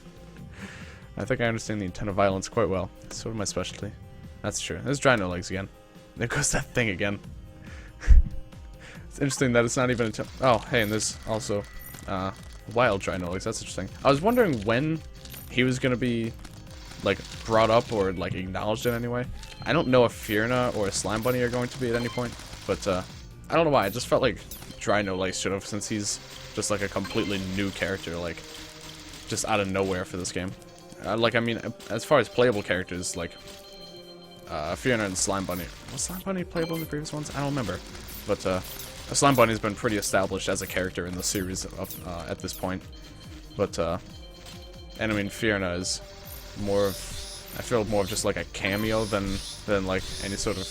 I think I understand the intent of violence quite well. It's sort of my specialty. That's true. There's Dry No Legs again. There goes that thing again. It's interesting that it's not even a... Oh, hey, and there's also wild Dry No Legs. That's interesting. I was wondering when he was going to be, like, brought up or, like, acknowledged in any way. I don't know if Fiona or Slime Bunny are going to be at any point, but I don't know why. I just felt like Dry No Legs should have, since he's just, like, a completely new character, like, just out of nowhere for this game. Like, I mean, as far as playable characters, like, Fiona and Slime Bunny. Was Slime Bunny playable in the previous ones? I don't remember. But, Slime Bunny's been pretty established as a character in the series at this point. But, and I mean, Fiona is more of, I feel more of just like a cameo than like any sort of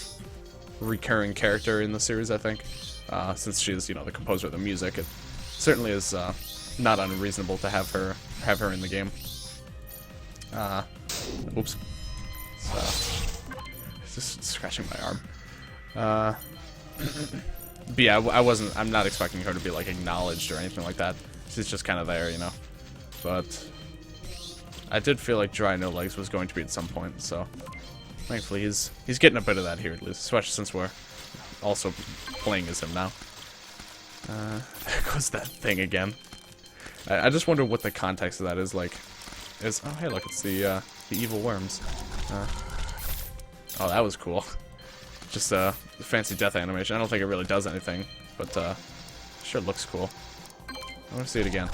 recurring character in the series, I think. Since she's, you know, the composer of the music, it certainly is, not unreasonable to have her in the game. Oops. Just scratching my arm. But yeah, I'm not expecting her to be, like, acknowledged or anything like that. She's just kind of there, you know. But I did feel like Dry No Legs was going to be at some point, so thankfully he's getting a bit of that here, at least, especially since we're also playing as him now. There goes that thing again. I just wonder what the context of that is, like. Oh, hey, look, it's the evil worms. Oh, that was cool. Just a fancy death animation. I don't think it really does anything, but sure looks cool. I want to see it again.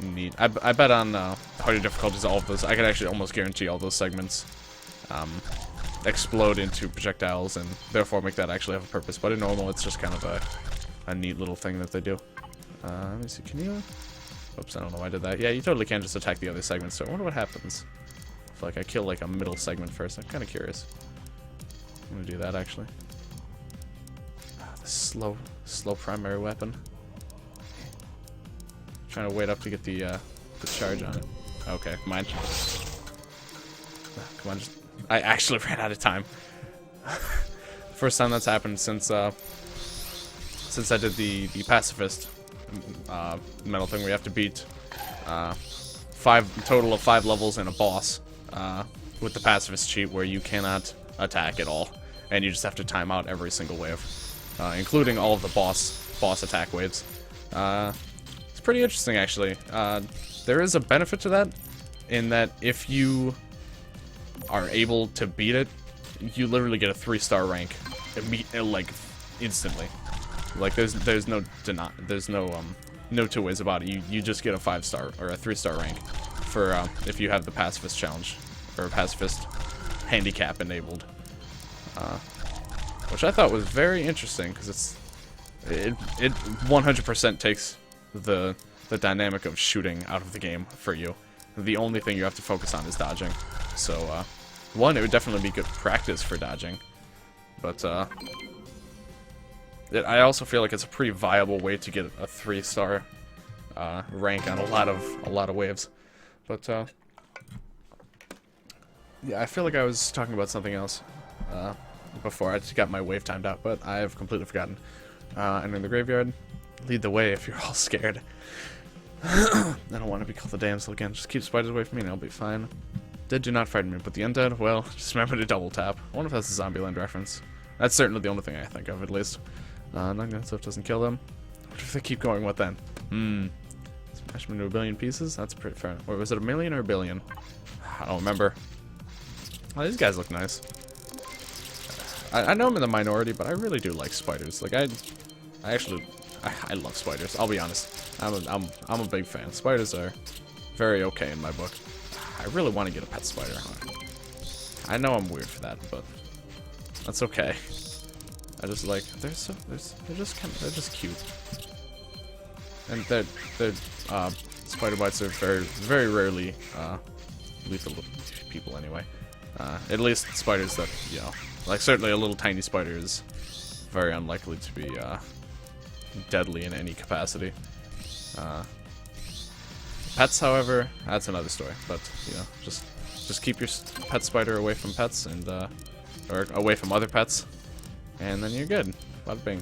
Neat. I bet on harder difficulties, all of those, I could actually almost guarantee all those segments explode into projectiles and therefore make that actually have a purpose. But in normal, it's just kind of a neat little thing that they do. Let me see. Can you? Oops, I don't know why I did that. Yeah, you totally can just attack the other segments, so I wonder what happens. I feel like I kill, like, a middle segment first. I'm kind of curious. I'm gonna do that, actually. The slow primary weapon. Trying to wait up to get the charge on it. Okay, mine. Come on, I actually ran out of time. First time that's happened since I did the pacifist metal thing where you have to beat 5 total of 5 levels and a boss with the pacifist cheat where you cannot attack at all, and you just have to time out every single wave, including all of the boss attack waves. It's pretty interesting, actually. There is a benefit to that, in that if you are able to beat it, you literally get a 3-star rank, like instantly. Like there's no no two ways about it. You just get a 5-star or a 3-star rank for if you have the pacifist challenge or pacifist handicap enabled, which I thought was very interesting because it 100% takes the dynamic of shooting out of the game for you. The only thing you have to focus on is dodging. So one, it would definitely be good practice for dodging, but I also feel like it's a pretty viable way to get a 3-star rank on a lot of waves. But yeah, I feel like I was talking about something else before. I just got my wave timed out, but I have completely forgotten. Entering the graveyard, lead the way if you're all scared. I don't want to be called the damsel again. Just keep spiders away from me and I'll be fine. Dead do not frighten me, but the undead, well, just remember to double tap. I wonder if that's a Zombieland reference. That's certainly the only thing I think of, at least. Knocking that stuff doesn't kill them. What if they keep going, what then? Smash them into a billion pieces? That's pretty fair. Wait, was it a million or a billion? I don't remember. Oh, these guys look nice. I know I'm in the minority, but I really do like spiders. Like, I love spiders, I'll be honest. I'm a big fan. Spiders are very okay in my book. I really want to get a pet spider, huh? I know I'm weird for that, but that's okay. I just like they're just cute, and their spider bites are very rarely lethal to people anyway. At least spiders that, you know, like certainly a little tiny spider is very unlikely to be deadly in any capacity. Pets, however, that's another story. But you know, just keep your pet spider away from pets and or away from other pets, and then you're good. Bada bing.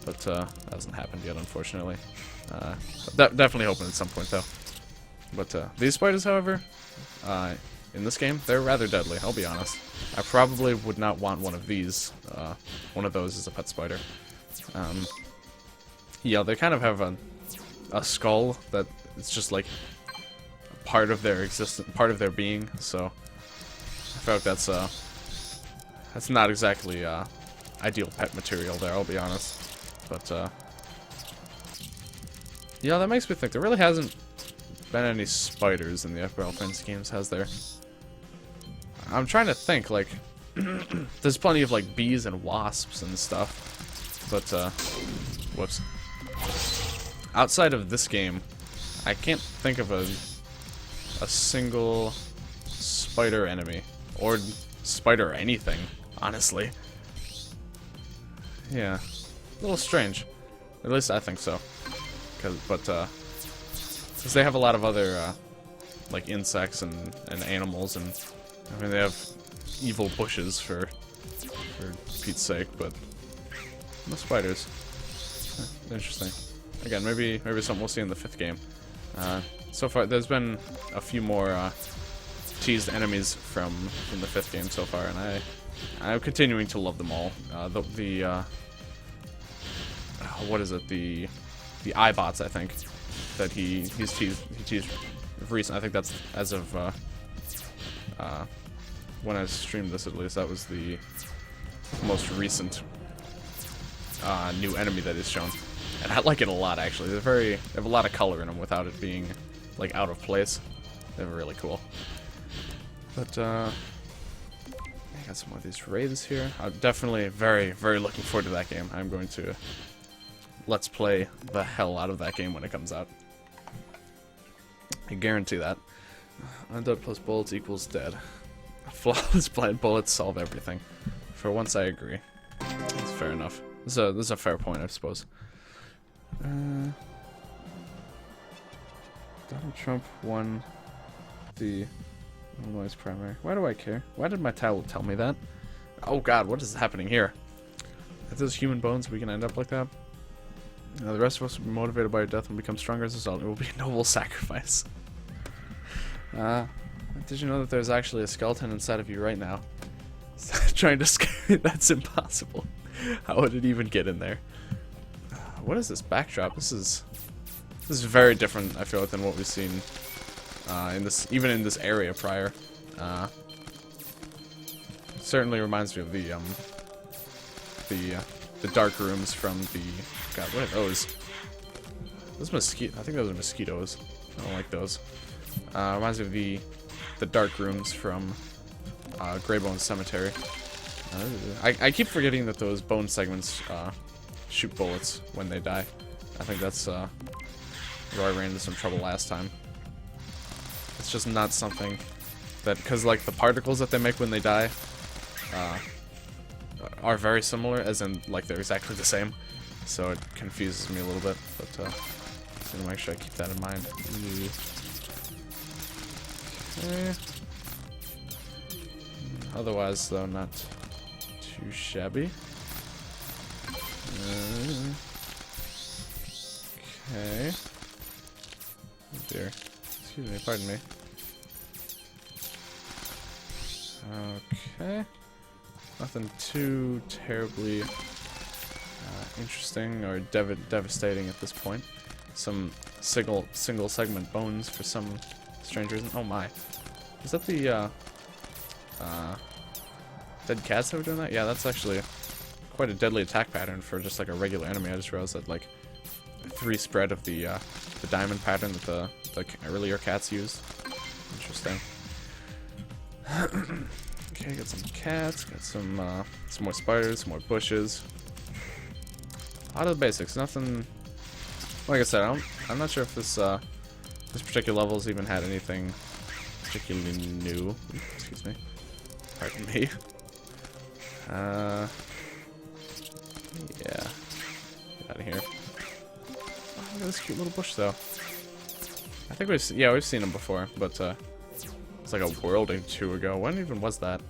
But that hasn't happened yet, unfortunately. Definitely hoping at some point though. But these spiders, however, in this game, they're rather deadly. I'll be honest. I probably would not want one of these. One of those as a pet spider. Yeah, they kind of have a skull that it's just like part of their existence, part of their being. So I feel like that's not exactly ideal pet material there, I'll be honest. But yeah, that makes me think there really hasn't been any spiders in the Final Fantasy games, has there? I'm trying to think, like there's plenty of like bees and wasps and stuff, but whoops. Outside of this game, I can't think of a single spider enemy or spider anything, honestly. Yeah, a little strange. At least I think so. Because they have a lot of other like insects and animals, and I mean they have evil bushes for Pete's sake, but no spiders. Interesting. Again, maybe something we'll see in the 5th game. So far, there's been a few more teased enemies from the 5th game so far, and I'm continuing to love them all. What is it? The iBots, I think, that he's teased recent. I think that's as of when I streamed this, at least. That was the most recent new enemy that is shown. And I like it a lot, actually. They have a lot of color in them without it being, like, out of place. They're really cool. But, I got some of these raids here. I'm definitely very looking forward to that game. I'm going to let's play the hell out of that game when it comes out. I guarantee that. Undead plus bullets equals dead. Flawless blind bullets solve everything. For once, I agree. That's fair enough. This is a fair point, I suppose. Donald Trump won the Illinois primary. Why do I care? Why did my title tell me that? Oh god, what is happening here? If there's human bones, we can end up like that. The rest of us will be motivated by your death and become stronger as a result. It will be a noble sacrifice. Did you know that there's actually a skeleton inside of you right now? Trying to scare me, that's impossible. How would it even get in there? What is this backdrop? This is very different, I feel like, than what we've seen even in this area prior. Certainly reminds me of the dark rooms from the, God, what are those? Those mosquito, I think those are mosquitoes. I don't like those. Reminds me of the dark rooms from Greybone Cemetery. I keep forgetting that those bone segments shoot bullets when they die. I think that's where I ran into some trouble last time. It's just not something that, because like the particles that they make when they die are very similar, as in like they're exactly the same. So it confuses me a little bit, but I'm gonna make sure I keep that in mind. Okay. Otherwise, though, not too shabby. Okay. Oh dear. Excuse me, pardon me. Okay. Nothing too terribly interesting or devastating at this point. Some single segment bones for some strange reason. Oh my. Is that the dead cats that were doing that? Yeah, that's actually quite a deadly attack pattern for just like a regular enemy. I just realized that like 3 spread of the diamond pattern that the earlier cats used. Interesting. Okay, got some cats, got some more spiders, some more bushes. A lot of the basics, nothing. Like I said, I'm not sure if this particular level's even had anything particularly new. Excuse me. Pardon me. Yeah. Get out of here. Oh, look at this cute little bush, though. I think we've seen them before, but it's like a world or two ago. When even was that?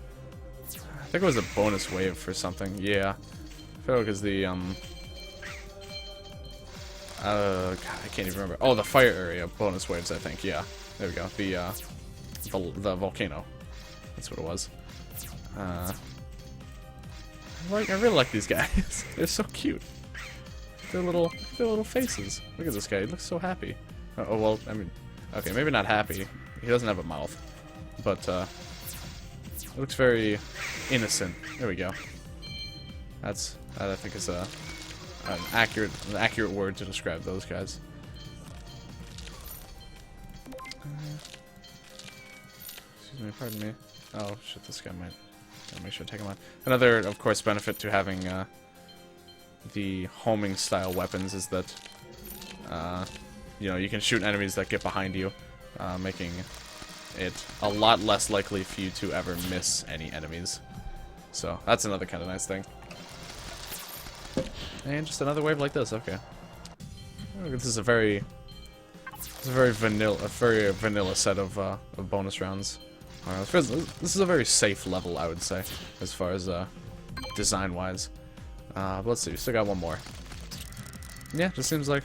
I think it was a bonus wave for something. Yeah. I feel like it's the God, I can't even remember. Oh, the fire area bonus waves, I think. Yeah. There we go. The volcano. That's what it was. I really like these guys. They're so cute. Their little faces. Look at this guy. He looks so happy. Oh well, I mean, okay, maybe not happy. He doesn't have a mouth, but it looks very innocent. There we go. That I think is an accurate word to describe those guys. Excuse me, pardon me. Oh shit, this guy might. I'll make sure to take him on. Another, of course, benefit to having the homing style weapons is that you know, you can shoot enemies that get behind you, making it a lot less likely for you to ever miss any enemies. So that's another kind of nice thing. And just another wave like this. Okay. Oh, this is a very vanilla set of bonus rounds. This is a very safe level, I would say, as far as design-wise. But let's see, we still got one more. Yeah, just seems like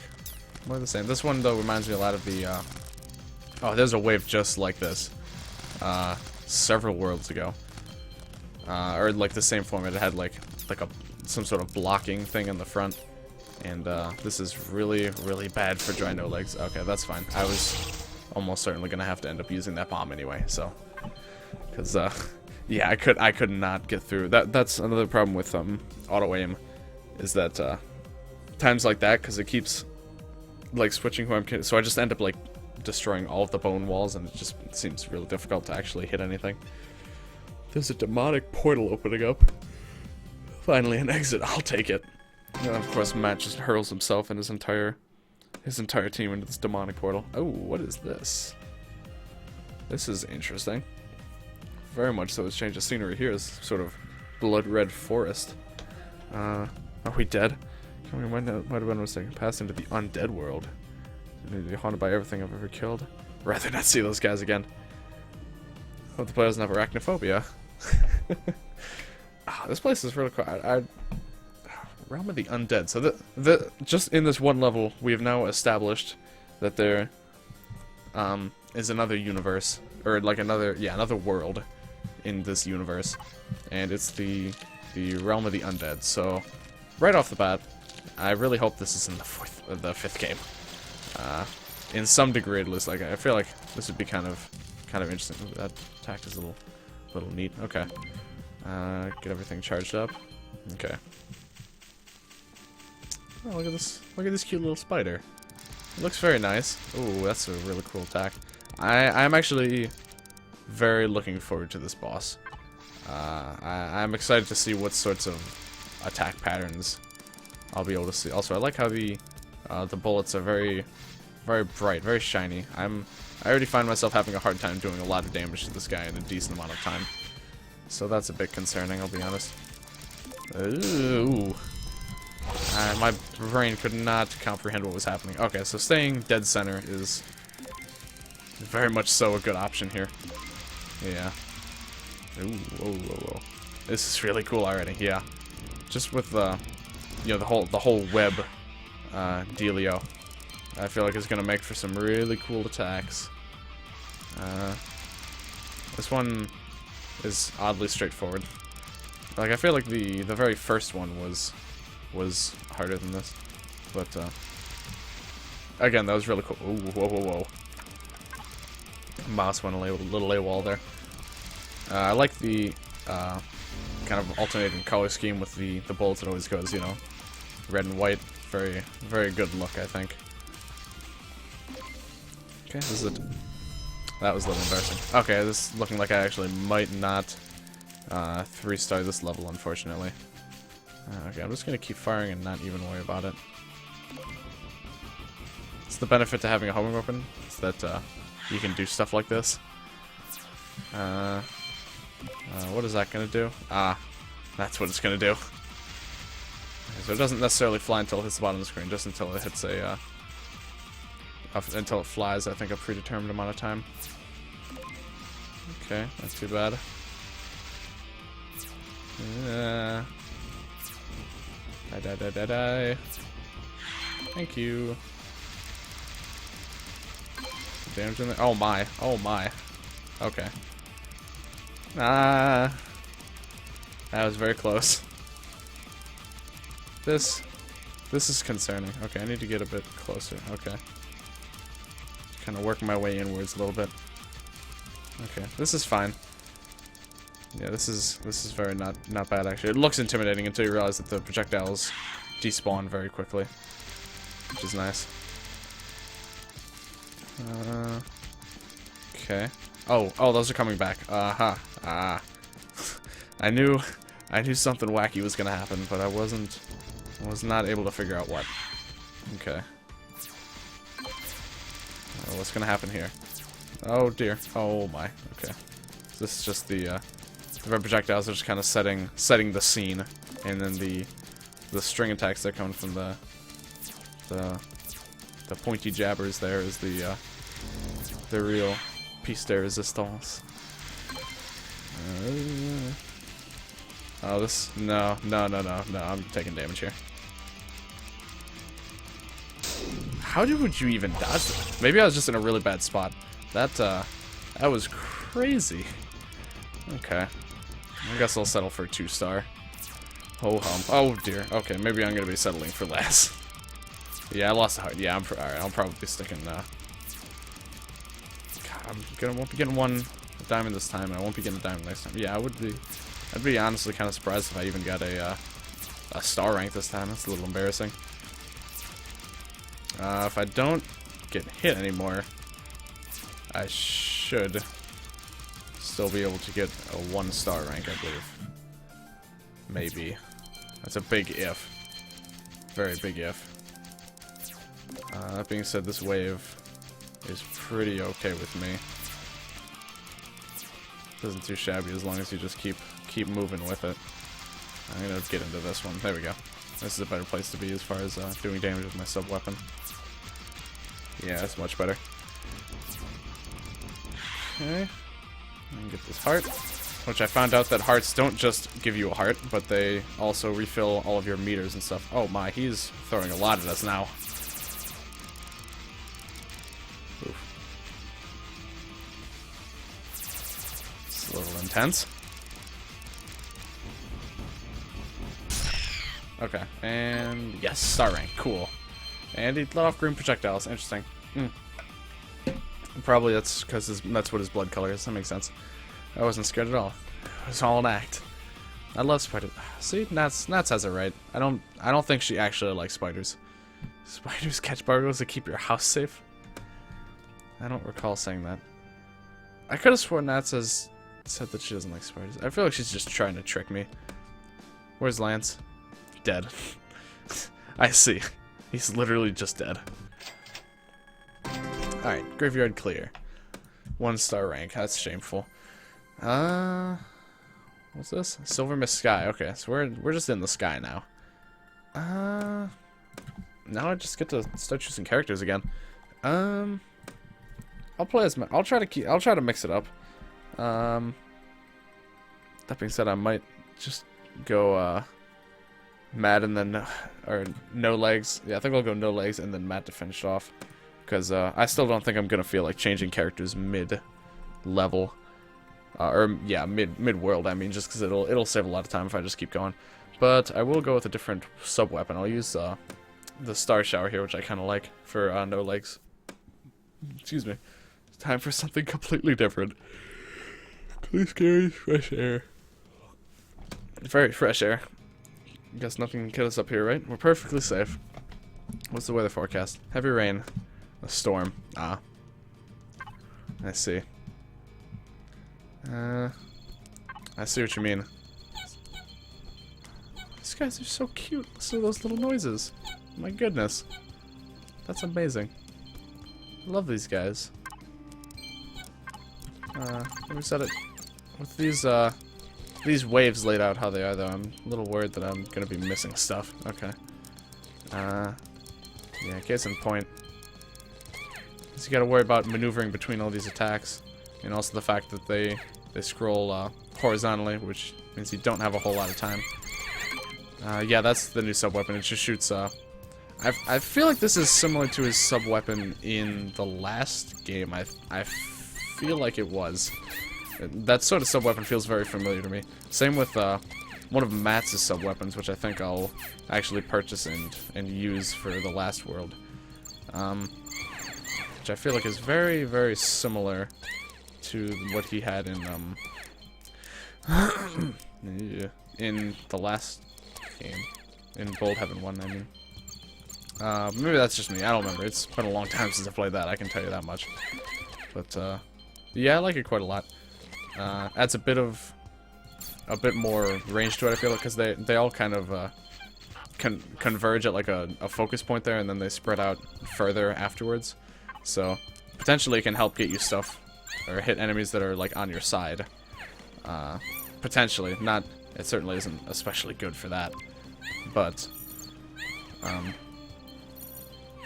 more of the same. This one, though, reminds me a lot of the... Oh, there's a wave just like this. Several worlds ago. Or like the same format. It had like some sort of blocking thing in the front. And this is really bad for dry no legs. Okay, that's fine. I was almost certainly gonna have to end up using that bomb anyway. So, because yeah, I could not get through. That's another problem with auto aim, is that times like that, because it keeps like switching who I'm. So I just end up like destroying all of the bone walls, and it just seems really difficult to actually hit anything. There's a demonic portal opening up. Finally, an exit. I'll take it. And of course, Matt just hurls himself and his entire team into this demonic portal. Oh, what is this? This is interesting. Very much so. It's changed the scenery here. Is sort of blood red forest. Are we dead? We might have been a mistake. Passed into the undead world. I need to be haunted by everything I've ever killed. Rather not see those guys again. Hope the player doesn't have arachnophobia. This place is really cool. Realm of the Undead. So just in this one level, we have now established that there is another universe, or like another world in this universe, and it's the realm of the undead. So, right off the bat, I really hope this is in the fifth game. In some degree, at least. Like, I feel like this would be kind of interesting. Ooh, that attack is a little neat. Okay. Get everything charged up. Okay. Oh, look at this! Look at this cute little spider. It looks very nice. Ooh, that's a really cool attack. I'm actually very looking forward to this boss. I'm excited to see what sorts of attack patterns I'll be able to see. Also, I like how the bullets are very bright, very shiny. I already find myself having a hard time doing a lot of damage to this guy in a decent amount of time. So that's a bit concerning, I'll be honest. Ooh. My brain could not comprehend what was happening. Okay, so staying dead center is very much so a good option here. Yeah. Ooh, whoa. This is really cool already. Yeah. Just with you know, the whole web dealio, I feel like it's gonna make for some really cool attacks. This one is oddly straightforward. Like, I feel like the very first one was harder than this, but again, that was really cool. Ooh, whoa. Mouse went a little AWOL there. I like the kind of alternating color scheme with the bullets. It always goes, you know, red and white. Very good look, I think. Okay, this is it. That was a little embarrassing. Okay, this is looking like I actually might not 3-star this level, unfortunately. Okay, I'm just gonna keep firing and not even worry about it. It's the benefit to having a homing weapon, is that you can do stuff like this. What is that gonna do? Ah, that's what it's gonna do. Okay, so it doesn't necessarily fly until it hits the bottom of the screen, just until it hits until it flies, I think, a predetermined amount of time. Okay, not too bad. Die. Thank you. Damage in there. Oh my. Okay. That was very close. This is concerning. Okay, I need to get a bit closer. Okay. Kind of work my way inwards a little bit. Okay, this is fine. Yeah, this is very not bad, actually. It looks intimidating until you realize that the projectiles despawn very quickly, which is nice. Okay. Oh, those are coming back. I knew something wacky was gonna happen, but I was not able to figure out what. Okay. What's gonna happen here? Oh dear. Oh my. Okay. This is just the red projectiles are just kind of setting the scene, and then the string attacks that come from the pointy jabbers there is the real piece de resistance. Oh, this no, I'm taking damage here. How would you even dodge that? Maybe I was just in a really bad spot. That was crazy. Okay. I guess I'll settle for a 2-star. Oh hum. Oh dear. Okay, maybe I'm gonna be settling for less. Yeah, I lost the heart. Yeah, alright, I'll probably be sticking God, won't be getting one diamond this time, and I won't be getting a diamond next time. Yeah, I'd be honestly kind of surprised if I even got a star rank this time. That's a little embarrassing. If I don't get hit anymore, I should still be able to get a 1-star rank, I believe. Maybe. That's a big if. Very big if. That being said, this wave is pretty okay with me. Isn't too shabby as long as you just keep moving with it. I'm gonna get into this one. There we go. This is a better place to be as far as doing damage with my sub-weapon. Yeah, that's much better. Okay. And get this heart. Which I found out that hearts don't just give you a heart, but they also refill all of your meters and stuff. Oh my, he's throwing a lot at us now. Oof. little intense. Okay, and yes, star rank, cool. And he let off green projectiles, interesting. Probably that's because that's what his blood color is, that makes sense. I wasn't scared at all. It was all an act. I love spiders. See, Nats has it right. I don't think she actually likes spiders. Spiders catch burglars to keep your house safe? I don't recall saying that. I could have sworn Nats has said that she doesn't like spiders. I feel like she's just trying to trick me. Where's Lance? Dead. I see. He's literally just dead. Alright, graveyard clear. 1-star rank. That's shameful. What's this? Silver Mist Sky. Okay, so we're just in the sky now. Now I just get to start choosing characters again. I'll play as I'll try to mix it up. That being said, I might just go Matt and then or no legs. Yeah, I think I'll go no legs and then Matt to finish it off, because I still don't think I'm gonna feel like changing characters mid-level, or yeah, mid-world. I mean, just because it'll save a lot of time if I just keep going. But I will go with a different sub-weapon. I'll use the Star Shower here, which I kind of like for no legs. Excuse me. It's time for something completely different. Please carry fresh air. Very fresh air. Guess nothing can kill us up here, right? We're perfectly safe. What's the weather forecast? Heavy rain. A storm. Ah. I see. I see what you mean. These guys are so cute. Listen to those little noises. My goodness. That's amazing. I love these guys. Let me set it. With these waves laid out how they are, though, I'm a little worried that I'm gonna be missing stuff. Okay. Yeah, case in point. So you gotta worry about maneuvering between all these attacks. And also the fact that they scroll horizontally, which means you don't have a whole lot of time. Yeah, that's the new sub-weapon. It just shoots, I feel like this is similar to his sub-weapon in the last game. I feel like it was. That sort of sub-weapon feels very familiar to me. Same with one of Matt's sub-weapons, which I think I'll actually purchase and use for the last world. Which I feel like is very, very similar to what he had in in the last game. In Bold Heaven 1, I mean. Maybe that's just me. I don't remember. It's been a long time since I played that. I can tell you that much. But yeah, I like it quite a lot. Adds a bit more range to it, I feel like, because they all kind of converge at like a focus point there, and then they spread out further afterwards. So potentially it can help get you stuff or hit enemies that are like on your side. Potentially, not. It certainly isn't especially good for that, but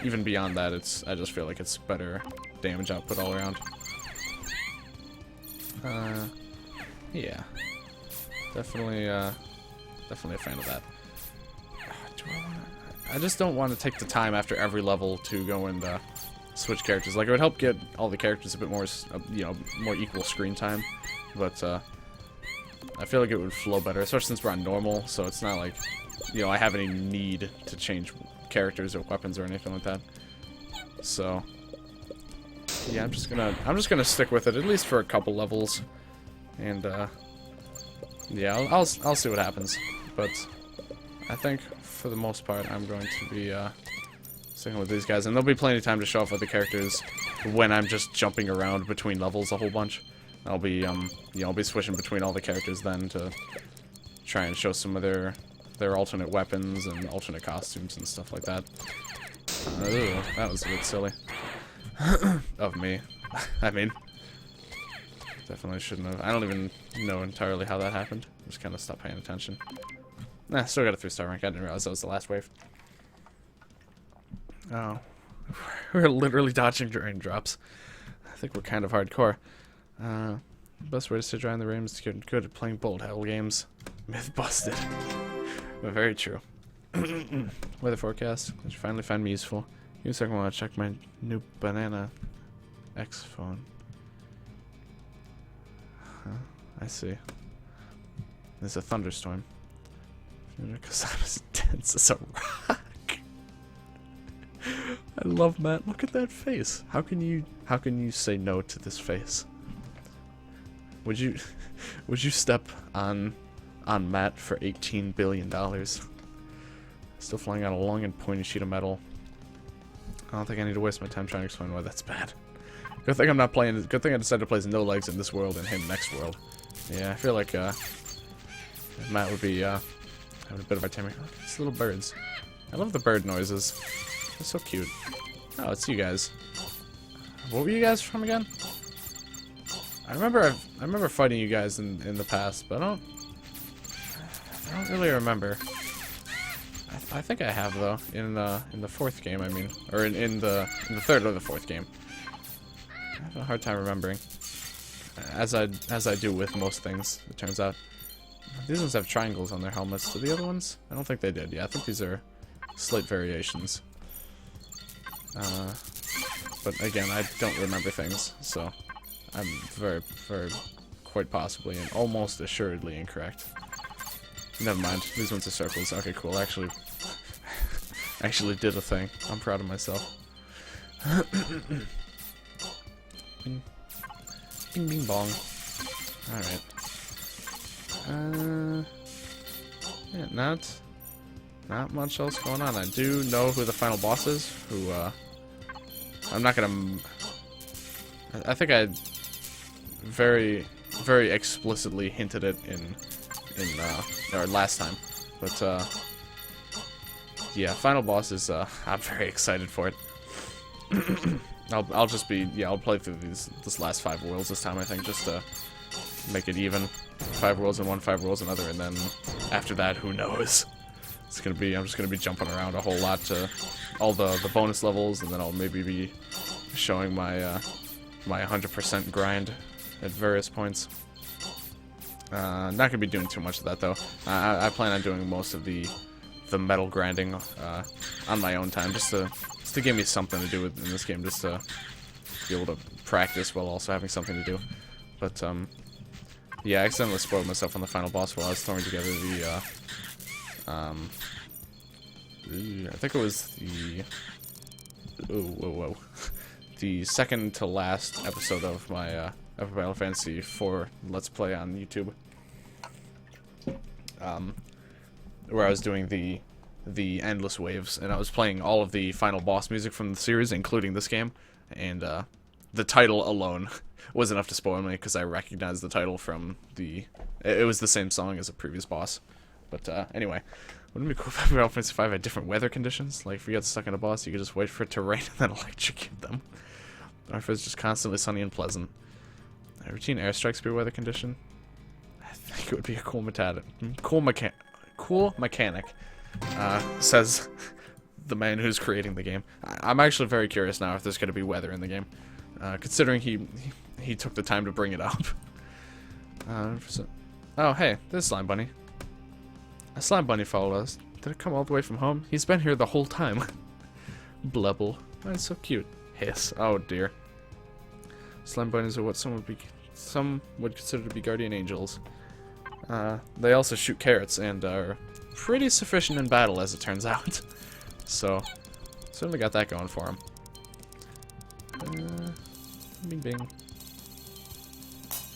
even beyond that, I just feel like it's better damage output all around. Yeah, definitely a fan of that. I just don't want to take the time after every level to go and switch characters. Like, it would help get all the characters a bit more, more equal screen time, but I feel like it would flow better, especially since we're on normal, so it's not like, I have any need to change characters or weapons or anything like that. So yeah, I'm just gonna stick with it at least for a couple levels, and yeah, I'll see what happens. But I think for the most part, I'm going to be sticking with these guys, and there'll be plenty of time to show off other characters when I'm just jumping around between levels a whole bunch. I'll be I'll be switching between all the characters then to try and show some of their alternate weapons and alternate costumes and stuff like that. Ooh, that was a bit silly of me. I mean, definitely shouldn't have. I don't even know entirely how that happened. Just kind of stopped paying attention. Nah, still got a 3-star rank. I didn't realize that was the last wave. Oh, we're literally dodging raindrops. I think we're kind of hardcore. Best way to stay dry in the rain is to get good at playing Bold Hell games. Myth busted. But very true. Weather forecast. Did you finally find me useful? Give me a second while I check my new Banana X phone. Huh? I see. There's a thunderstorm. Because I'm as dense as a rock. I love Matt. Look at that face. How can you say no to this face? Would you step on Matt for $18 billion? Still flying on a long and pointy sheet of metal. I don't think I need to waste my time trying to explain why that's bad. Good thing I'm not playing. Good thing I decided to play No Legs in this world and him next world. Yeah, I feel like Matt would be having a bit of a time. Look at these little birds. I love the bird noises. They're so cute. Oh, it's you guys. What were you guys from again? I remember fighting you guys in the past, but I don't really remember. I think I have though in the fourth game. I mean, or in the third or the fourth game. I have a hard time remembering, as I do with most things. It turns out these ones have triangles on their helmets. Do the other ones? I don't think they did. Yeah, I think these are slight variations. But again, I don't remember things, so I'm very, quite possibly and almost assuredly incorrect. Never mind. These ones are circles. Okay, cool. Actually did a thing. I'm proud of myself. Bing, bing, bing, bong. All right. Yeah, not much else going on. I do know who the final boss is. Who I'm not gonna. I think I very explicitly hinted it in or last time, but yeah, final boss is I'm very excited for it. I'll just be I'll play through this last 5 worlds this time, I think, just to make it even. 5 worlds in one, 5 worlds another, and then after that, who knows? It's gonna be I'm just gonna be jumping around a whole lot to all the bonus levels, and then I'll maybe be showing my my 100% grind at various points. Not gonna be doing too much of that though. I plan on doing most of the metal grinding on my own time, just to give me something to do in this game, just to be able to practice while also having something to do. But yeah, I accidentally spoiled myself on the final boss while I was throwing together the I think it was the the second to last episode of my Final Fantasy IV Let's Play on YouTube, where I was doing the endless waves, and I was playing all of the final boss music from the series, including this game, and the title alone was enough to spoil me because I recognized the title from it was the same song as a previous boss. But anyway, wouldn't it be cool if Final Fantasy V had different weather conditions? Like, if you got stuck in a boss, you could just wait for it to rain and then electrocute them. Or if it's just constantly sunny and pleasant. A routine airstrikes be a weather condition? I think it would be a cool mechanic. Says the man who's creating the game. I'm actually very curious now if there's going to be weather in the game, considering he took the time to bring it up. Oh, hey, there's Slime Bunny. A Slime Bunny followed us. Did it come all the way from home? He's been here the whole time. Blubble. Oh, it's so cute. Hiss. Oh dear. Slime bunnies are what some would consider to be guardian angels. They also shoot carrots and are pretty sufficient in battle, as it turns out. So, certainly got that going for him. Bing bing.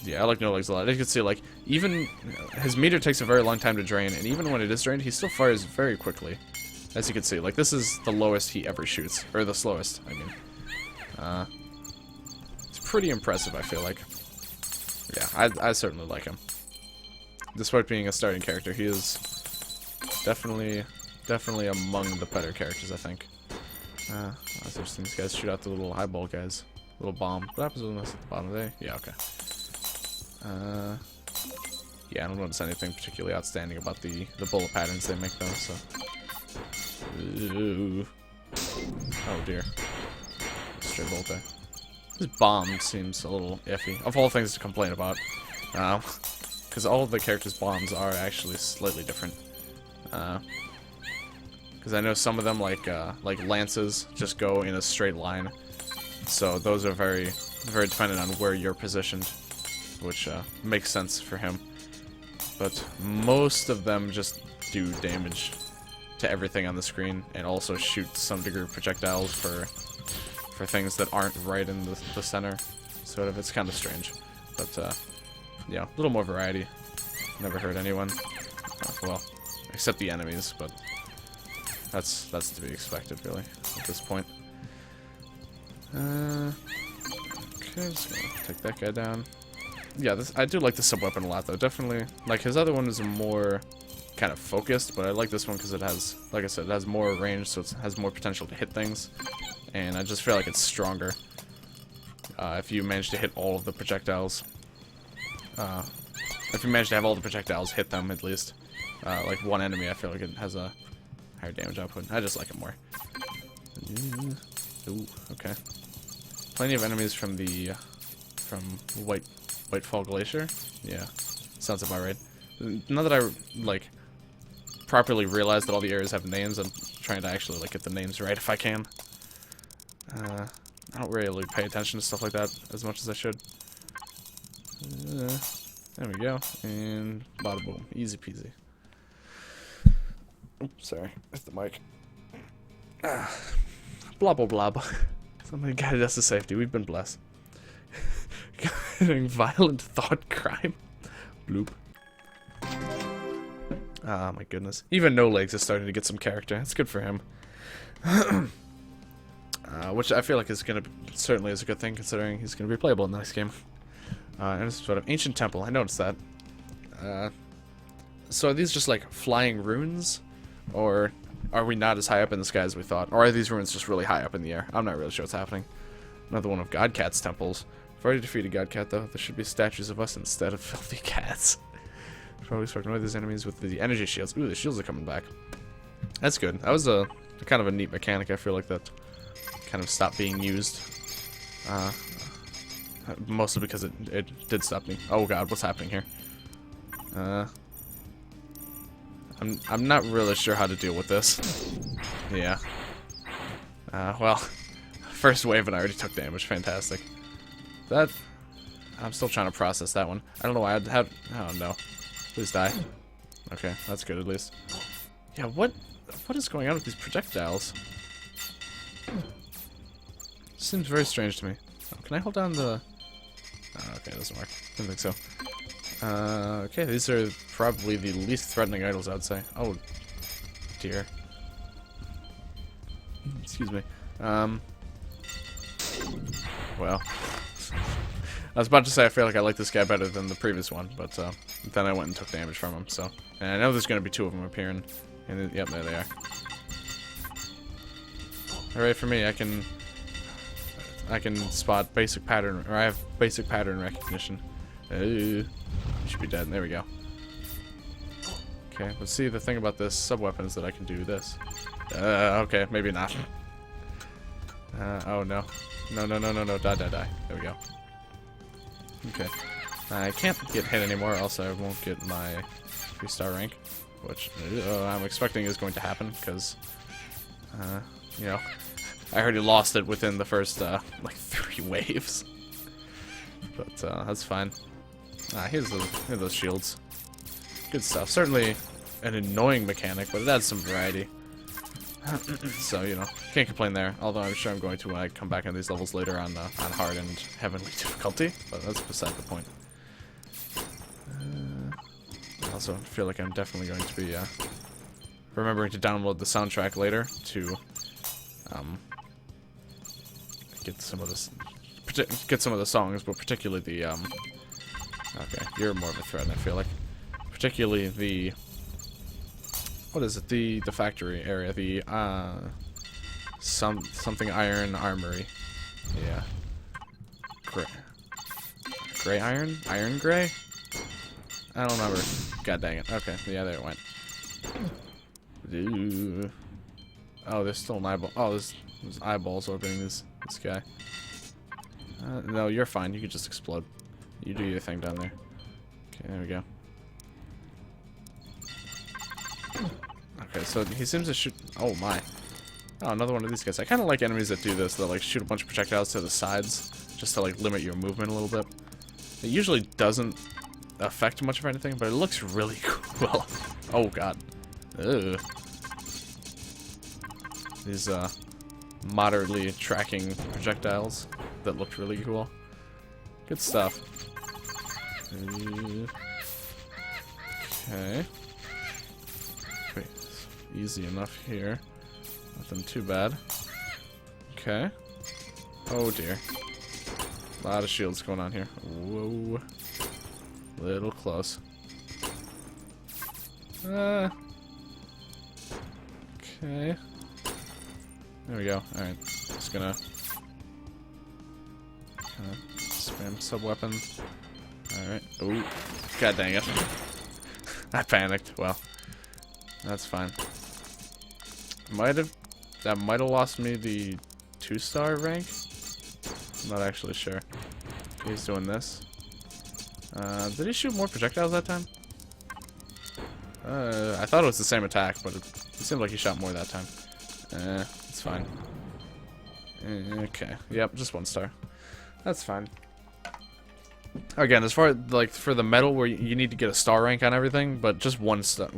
Yeah, I like No Legs a lot. As you can see, like, even his meter takes a very long time to drain, and even when it is drained, he still fires very quickly. As you can see, like, this is the lowest he ever shoots, or the slowest, I mean. It's pretty impressive, I feel like. Yeah, I certainly like him. Despite being a starting character, he is definitely among the better characters, I think. That's interesting. These guys shoot out the little eyeball guys. Little bomb. What happens when that's at the bottom of the day? Yeah, okay. Yeah, I don't notice anything particularly outstanding about the bullet patterns they make, though, so. Ooh. Oh, dear. Straight bolt there. This bomb seems a little iffy. Of all things to complain about. Because all of the characters' bombs are actually slightly different. Because I know some of them, like lances, just go in a straight line. So those are very dependent on where you're positioned. which makes sense for him. But most of them just do damage to everything on the screen, and also shoot some degree of projectiles for things that aren't right in the center. Sort of, it's kind of strange. But, yeah, a little more variety. Never hurt anyone. Well, except the enemies, but that's to be expected, really, at this point. Okay, just gonna take that guy down. Yeah, I do like the sub-weapon a lot, though. Definitely, like, his other one is more kind of focused, but I like this one because it has, like I said, it has more range, so it has more potential to hit things. And I just feel like it's stronger if you manage to hit all of the projectiles. If you manage to have all the projectiles hit them, at least. Like one enemy, I feel like it has a higher damage output. I just like it more. Ooh, okay. Plenty of enemies from the Whitefall Glacier. Yeah, sounds about right. Now that I like properly realize that all the areas have names, I'm trying to actually like get the names right if I can. I don't really pay attention to stuff like that as much as I should. There we go, and bada boom, easy peasy. Oops, sorry, that's the mic. Blah blah blah. Somebody guided us to safety. We've been blessed. Committing violent thought crime. Bloop. Ah, my goodness. Even No Legs is starting to get some character. That's good for him. Which I feel like is gonna certainly is a good thing, considering he's gonna be playable in the next game. And it's sort of ancient temple. I noticed that. So are these just like flying runes, or are we not as high up in the sky as we thought? Or are these ruins just really high up in the air? I'm not really sure what's happening. Another one of Godcat's temples. I've already defeated Godcat, though. There should be statues of us instead of filthy cats. Probably expect one of these enemies with the energy shields. Ooh, the shields are coming back. That's good. That was a kind of a neat mechanic. I feel like that kind of stopped being used. Mostly because it did stop me. Oh god, what's happening here? I'm not really sure how to deal with this. Yeah. Well, first wave and I already took damage. Fantastic. I'm still trying to process that one. I don't know why I'd have. Oh no. Please die. Okay, that's good at least. Yeah, what is going on with these projectiles? Seems very strange to me. Oh, can I hold down the... Oh, okay, it doesn't work. Didn't think so. Okay, these are probably the least threatening idols, I'd say. Oh, dear. Excuse me. Well... I was about to say I feel like I like this guy better than the previous one, but then I went and took damage from him, so... And I know there's going to be two of them appearing. And then, yep, there they are. Alright, for me, I can spot basic pattern, or I have basic pattern recognition. Should be dead. There we go. Okay, let's see, the thing about this sub-weapon is that I can do this. Okay, maybe not. Oh no. No, die. There we go. Okay. I can't get hit anymore, else I won't get my 3-star rank, which I'm expecting is going to happen, because, you know, I already lost it within the first, like, 3 waves. But, that's fine. Here's those shields. Good stuff. Certainly an annoying mechanic, but it adds some variety. So, you know, can't complain there. Although I'm sure I'm going to when I come back on these levels later on hard and heavenly difficulty. But that's beside the point. I also feel like I'm definitely going to be remembering to download the soundtrack later to get some of the songs, but particularly the okay, you're more of a threat, I feel like. Particularly the... What is it? The factory area. The, something iron armory. Yeah. Gray iron? Iron gray? I don't remember. God dang it. Okay, yeah, there it went. Ooh. Oh, there's still an eyeball. Oh, there's eyeballs orbiting this guy. No, you're fine. You can just explode. You do your thing down there. Okay, there we go. Okay, so he seems to shoot... Oh, my. Oh, another one of these guys. I kind of like enemies that do this. That, like, shoot a bunch of projectiles to the sides. Just to, like, limit your movement a little bit. It usually doesn't affect much of anything, but it looks really cool. Oh god. Ugh. These moderately tracking projectiles that look really cool. Good stuff. Okay. Wait, easy enough here. Nothing too bad. Okay. Oh dear. A lot of shields going on here. Whoa. Little close. Okay. There we go. Alright. Just gonna spam sub-weapon. Alright. Oh. God dang it. I panicked. Well. That's fine. That might have lost me the 2-star rank. I'm not actually sure. He's doing this. Did he shoot more projectiles that time? I thought it was the same attack, but it seemed like he shot more that time. It's fine. Okay. Yep, just 1 star. That's fine. Again, as far as, like, for the medal where you need to get a star rank on everything, but just 1 star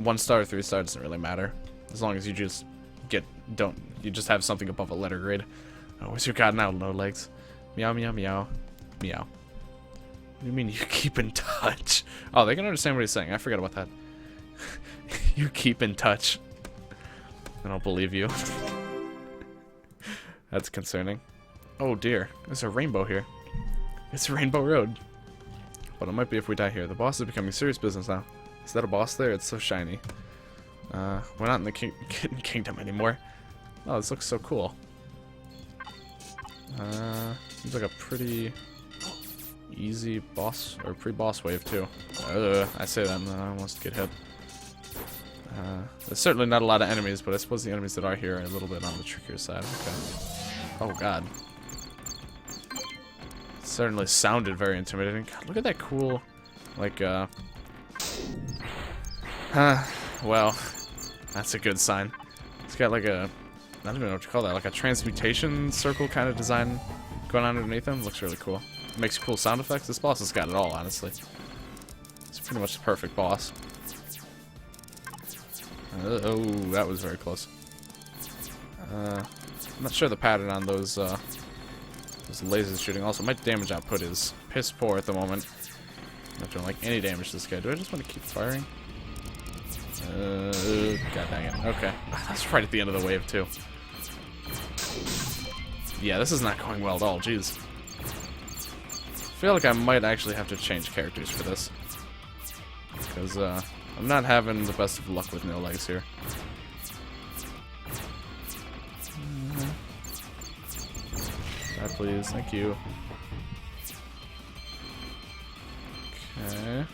or 3 star doesn't really matter. As long as you just you just have something above a letter grade. Oh, where's your god now, no legs? Meow, meow, meow. Meow. What do you mean you keep in touch? Oh, they can understand what he's saying. I forgot about that. You keep in touch. I don't believe you. That's concerning. Oh dear, there's a rainbow here. It's Rainbow Road. But it might be if we die here. The boss is becoming serious business now. Is that a boss there? It's so shiny. We're not in the kingdom anymore. Oh, this looks so cool. Seems like a pretty easy boss, or pre-boss wave too. I say that and then I almost get hit. There's certainly not a lot of enemies, but I suppose the enemies that are here are a little bit on the trickier side. Okay. Oh god. It certainly sounded very intimidating. God, look at that cool, like, well, that's a good sign. It's got like a, I don't even know what you call that, like a transmutation circle kind of design going on underneath him. Looks really cool. It makes cool sound effects. This boss has got it all, honestly. It's pretty much the perfect boss. Oh, that was very close. I'm not sure the pattern on those lasers shooting. Also, my damage output is piss poor at the moment. I'm not doing like any damage to this guy. Do I just want to keep firing? God dang it. Okay. That's right at the end of the wave, too. Yeah, this is not going well at all. Jeez. I feel like I might actually have to change characters for this. Because, I'm not having the best of luck with no legs here. Please. Thank you. Okay.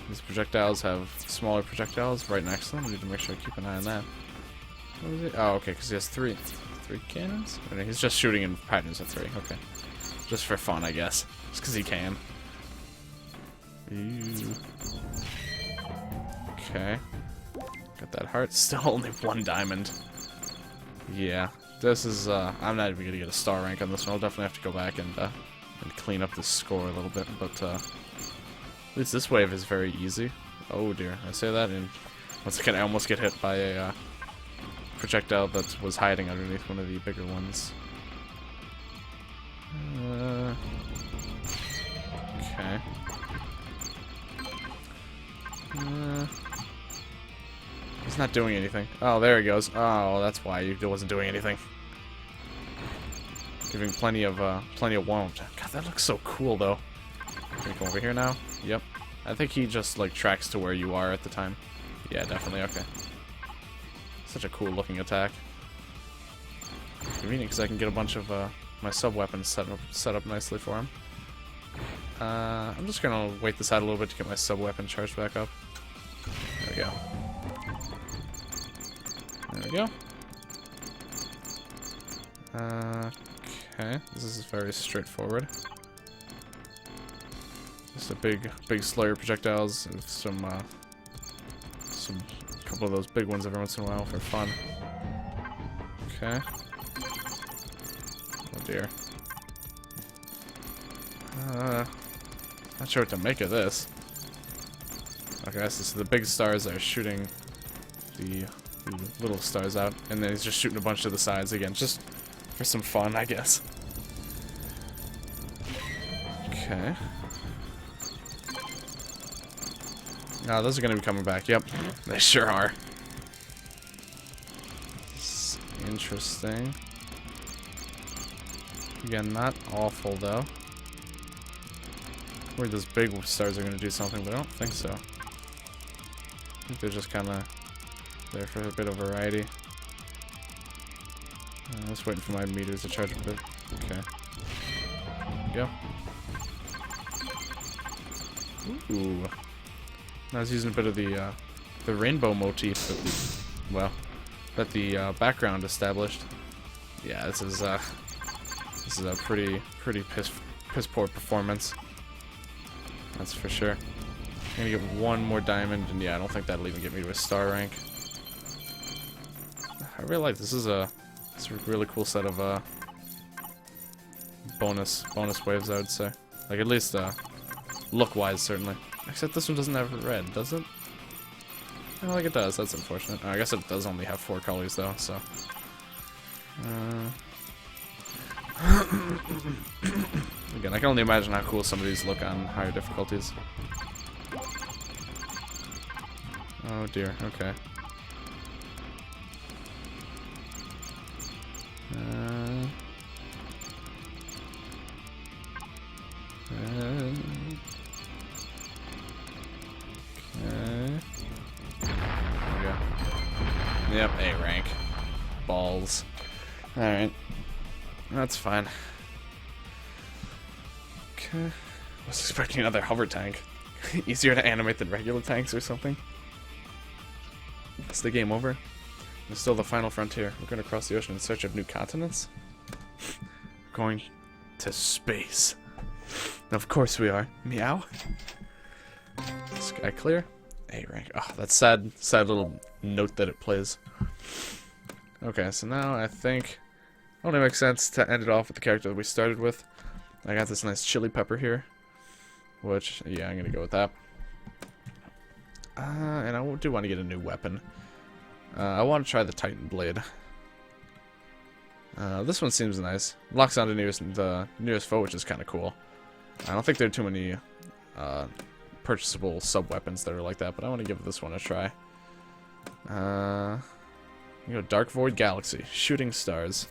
These projectiles have smaller projectiles right next to them. I need to make sure I keep an eye on that. What is it? Oh, okay, because he has three cannons? I mean, he's just shooting in patterns of 3. Okay. Just for fun, I guess. Just because he can. Ew. Okay. Got that heart. Still only 1 diamond. Yeah. This is, I'm not even gonna get a star rank on this one. I'll definitely have to go back and clean up the score a little bit, but, at least this wave is very easy. Oh dear, I say that, and once again I almost get hit by a, projectile that was hiding underneath one of the bigger ones. Okay. He's not doing anything. Oh, there he goes. Oh, that's why he wasn't doing anything. Giving plenty of warmth. God, that looks so cool, though. Can we go over here now? Yep. I think he just, like, tracks to where you are at the time. Yeah, definitely. Okay. Such a cool looking attack. Convenient, because I can get a bunch of, my sub-weapons set up nicely for him. I'm just gonna wait this out a little bit to get my sub-weapon charged back up. There we go. There we go. Okay, this is very straightforward. Just a big Slayer projectiles and some couple of those big ones every once in a while for fun. Okay. Oh dear. Not sure what to make of this. Okay, so the big stars are shooting the little stars out, and then he's just shooting a bunch to the sides again, just for some fun, I guess. Okay. Now those are going to be coming back. Yep, they sure are. It's interesting. Again, not awful though. Where those big stars are going to do something, but I don't think so. I think they're just kind of there for a bit of variety. I'm just waiting for my meters to charge a bit. Okay. There we go. Ooh. I was using a bit of the rainbow motif that the background established. Yeah, this is a pretty piss poor performance. That's for sure. I'm gonna get one more diamond, and yeah, I don't think that'll even get me to a star rank. I really like this. It's a really cool set of bonus waves, I would say. Like, at least look-wise, certainly. Except this one doesn't have red, does it? I don't think it does. That's unfortunate. I guess it does only have 4 colors, though, so... Again, I can only imagine how cool some of these look on higher difficulties. Oh dear, okay. Okay. There we go. Yep, A rank. Balls. Alright. That's fine. Okay. I was expecting another hover tank. Easier to animate than regular tanks or something. Is the game over? It's still the final frontier. We're going to cross the ocean in search of new continents. Going to space. Of course we are. Meow. Sky clear. A rank. Oh, that sad little note that it plays. Okay, so now I think it only makes sense to end it off with the character that we started with. I got this nice chili pepper here, which, yeah, I'm gonna go with that. And I do want to get a new weapon. I want to try the Titan Blade. This one seems nice. Locks on to the nearest foe, which is kind of cool. I don't think there are too many purchasable sub-weapons that are like that, but I want to give this one a try. You know, Dark Void Galaxy. Shooting stars.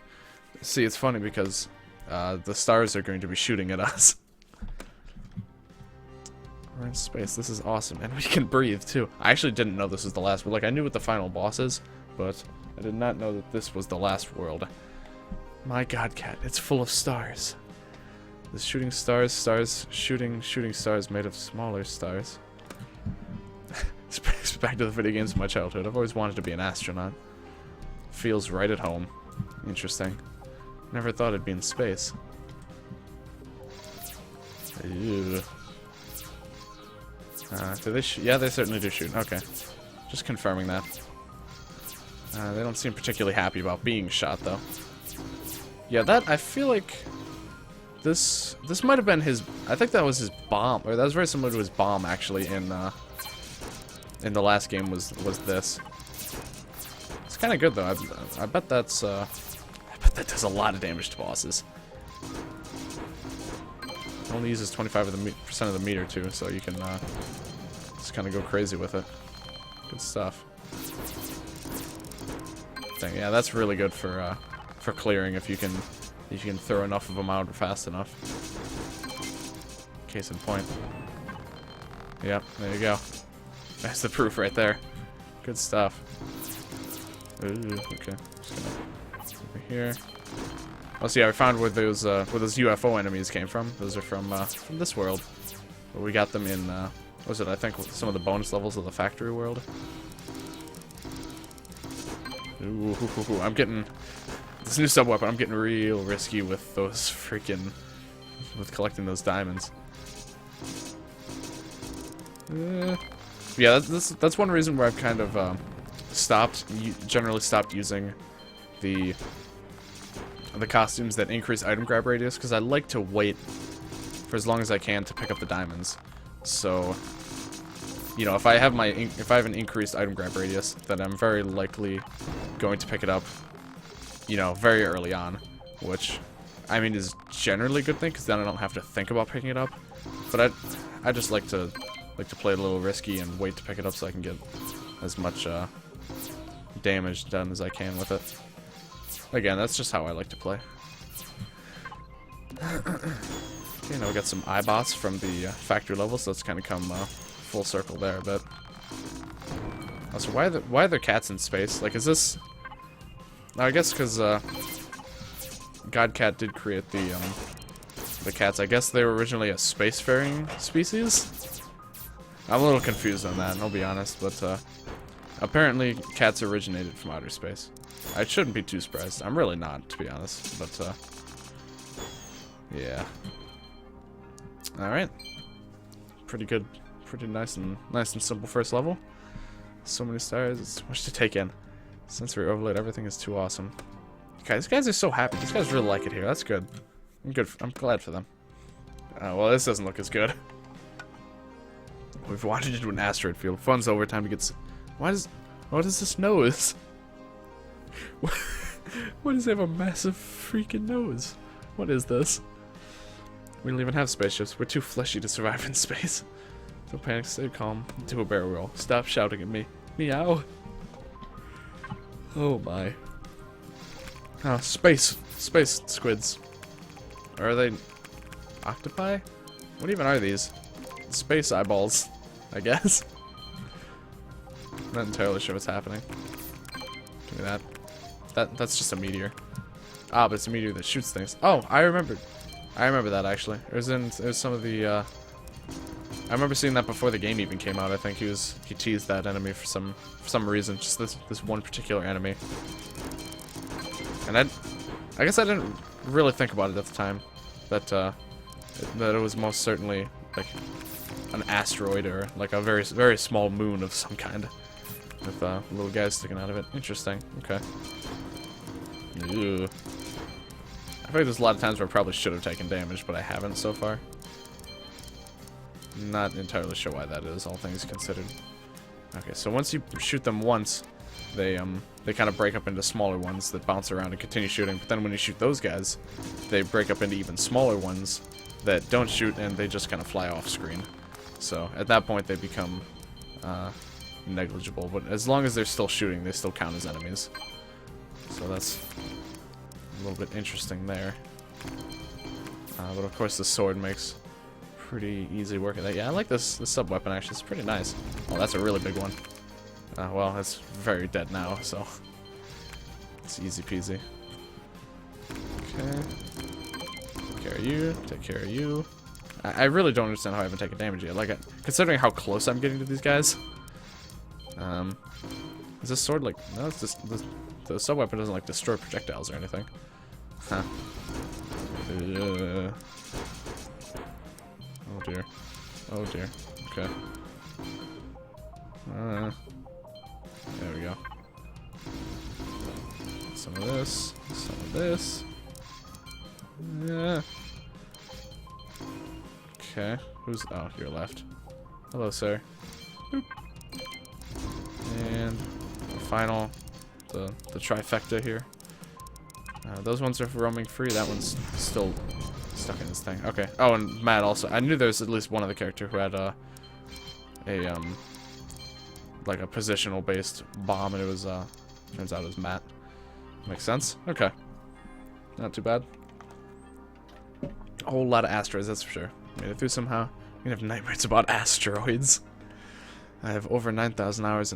See, it's funny because the stars are going to be shooting at us. We're in space. This is awesome. And we can breathe, too. I actually didn't know this was the last world. Like, I knew what the final boss is, but I did not know that this was the last world. My god, Cat. It's full of stars. The shooting stars, shooting stars made of smaller stars. It's back to the video games of my childhood. I've always wanted to be an astronaut. Feels right at home. Interesting. Never thought it'd be in space. Ew. Do they shoot? Yeah, they certainly do shoot. Okay. Just confirming that. They don't seem particularly happy about being shot, though. Yeah, I feel like this might have been his... I think that was his bomb. Or that was very similar to his bomb, actually, in the last game was this. It's kind of good, though. I bet that's... I bet that does a lot of damage to bosses. It only uses 25% of the meter, too, so you can just kind of go crazy with it. Good stuff. Dang, yeah, that's really good for clearing if you can throw enough of them out fast enough. Case in point. Yep, there you go. That's the proof right there. Good stuff. Ooh, okay. Just gonna over here. Oh, so yeah, I found where those UFO enemies came from. Those are from this world. But we got them in what was it? I think some of the bonus levels of the factory world. Ooh, I'm getting this new sub weapon. I'm getting real risky with those freaking collecting those diamonds. Yeah, that's one reason where I've kind of generally stopped using the costumes that increase item grab radius, because I like to wait for as long as I can to pick up the diamonds. So, you know, if I have an increased item grab radius, then I'm very likely going to pick it up, you know, very early on, which, I mean, is generally a good thing, because then I don't have to think about picking it up. But I just like to play a little risky and wait to pick it up so I can get as much damage done as I can with it. Again, that's just how I like to play. Okay, now we got some iBots from the factory level, so it's kind of come full circle there a bit. Also, why are there cats in space? Like, is this... No, I guess because Godcat did create the cats. I guess they were originally a spacefaring species? I'm a little confused on that, I'll be honest, but apparently cats originated from outer space. I shouldn't be too surprised. I'm really not, to be honest, but yeah. Alright. Pretty good. Pretty nice and simple first level. So many stars, it's too much to take in. Sensory overload, everything is too awesome. Okay, these guys are so happy. These guys really like it here. That's good. I'm glad for them. Well, this doesn't look as good. We've wandered into an asteroid field. Fun's over. Time to get. What is this nose? Why does it have a massive freaking nose? What is this? We don't even have spaceships. We're too fleshy to survive in space. Don't panic. Stay calm. Do a barrel roll. Stop shouting at me. Meow. Oh my. Space squids. Are they octopi? What even are these? Space eyeballs, I guess. Not entirely sure what's happening. Give me that. That's just a meteor. Ah, but it's a meteor that shoots things. Oh, I remember that actually. It was some of the I remember seeing that before the game even came out. I think he teased that enemy for some reason. Just this one particular enemy. And I guess I didn't really think about it at the time. That it was most certainly like an asteroid or like a very, very small moon of some kind. With little guys sticking out of it. Interesting. Okay. Ew. I feel like there's a lot of times where I probably should have taken damage, but I haven't so far. Not entirely sure why that is, all things considered. Okay, so once you shoot them once, they kind of break up into smaller ones that bounce around and continue shooting. But then when you shoot those guys, they break up into even smaller ones that don't shoot and they just kind of fly off screen. So at that point they become negligible. But as long as they're still shooting, they still count as enemies. So that's a little bit interesting there. But of course the sword makes pretty easy work of that. Yeah, I like this sub-weapon actually. It's pretty nice. Oh, that's a really big one. Well, it's very dead now, so it's easy peasy. Okay. Take care of you. Take care of you. I really don't understand how I haven't taken damage yet. Like, considering how close I'm getting to these guys. Is this sword like... No, it's just... The sub-weapon doesn't, like, destroy projectiles or anything. Huh. Oh, dear. Oh, dear. Okay. There we go. Some of this. Some of this. Yeah. Okay. Who's... Oh, you're left. Hello, sir. Boop. And the final... The trifecta here. Those ones are roaming free. That one's still stuck in this thing. Okay. Oh, and Matt also. I knew there was at least one other character who had like a positional based bomb, and it was turns out it was Matt. Makes sense. Okay. Not too bad. A whole lot of asteroids, that's for sure. Made it through somehow. I'm gonna have nightmares about asteroids. I have over 9,000 hours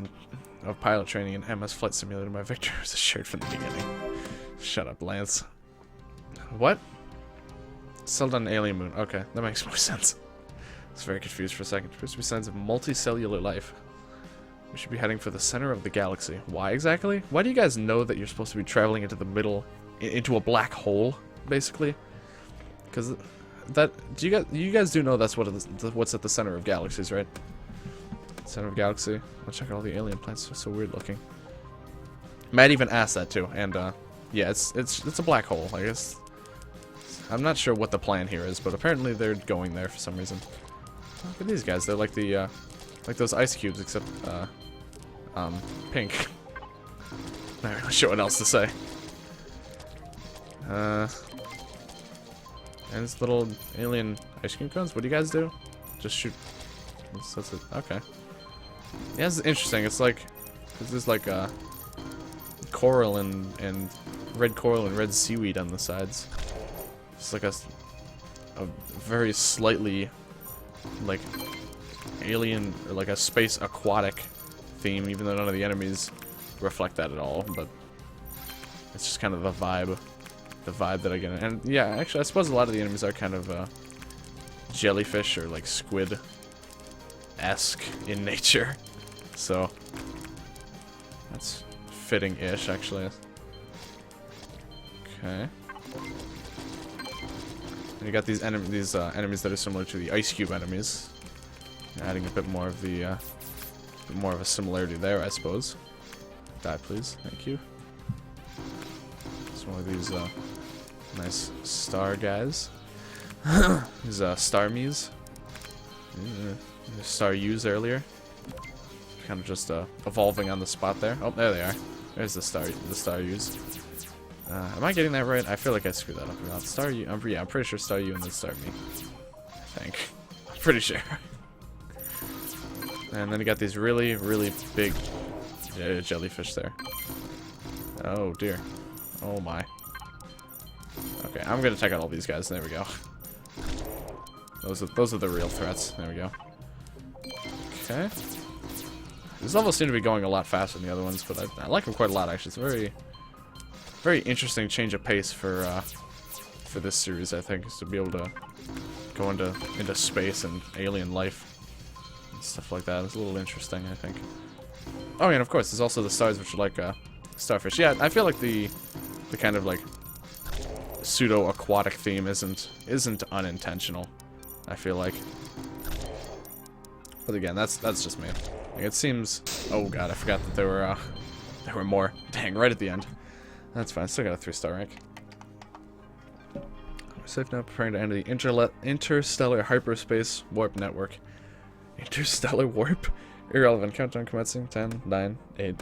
of pilot training in MS Flight Simulator. My victory was assured from the beginning. Shut up, Lance. What? Settled on an alien moon. Okay, that makes more sense. I was very confused for a second. Appears to be signs of multicellular life. We should be heading for the center of the galaxy. Why exactly? Why do you guys know that you're supposed to be traveling into the middle, into a black hole, basically? Because that you guys do know that's what's at the center of galaxies, right? Center of galaxy. I'll check out all the alien planets. They're so weird looking. Matt even asked that too, and yeah, it's a black hole. I guess I'm not sure what the plan here is, but apparently they're going there for some reason. Look at these guys. They're like the, like those ice cubes, except, pink. Not really sure what else to say. And this little alien ice cream cones. What do you guys do? Just shoot. That's it. Okay. Yeah, this is interesting. It's like, there's like, coral and red coral and red seaweed on the sides. It's like a very slightly like alien or like a space aquatic theme, even though none of the enemies reflect that at all. But it's just kind of the vibe that I get. And yeah, actually, I suppose a lot of the enemies are kind of jellyfish or like squid-esque in nature. So that's fitting-ish, actually. Okay. And you got these enemies that are similar to the ice cube enemies, adding a bit more of the a similarity there, I suppose. Die, please. Thank you. It's one of these nice star guys. These star me's. Star U's earlier. Kind of just evolving on the spot there. Oh, there they are. There's the star U's. Am I getting that right? I feel like I screwed that up about Star U. Yeah, I'm pretty sure Star U and then Star Me. I think. I'm pretty sure. And then you got these really, really big jellyfish there. Oh dear. Oh my. Okay, I'm gonna take out all these guys. There we go. Those are the real threats. There we go. Okay. These levels seem to be going a lot faster than the other ones, but I like them quite a lot, actually. It's a very interesting change of pace for this series, I think, is to be able to go into space and alien life and stuff like that. It's a little interesting, I think. Oh, yeah, and of course, there's also the stars, which are like starfish. Yeah, I feel like the kind of like pseudo-aquatic theme isn't unintentional, I feel like. But again, that's just me. Like, it seems... Oh god, I forgot that there were more. Dang, right at the end. That's fine, still got a 3-star rank. We're safe now, preparing to enter the interstellar hyperspace warp network. Interstellar warp? Irrelevant. Countdown commencing. 10, 9, 8,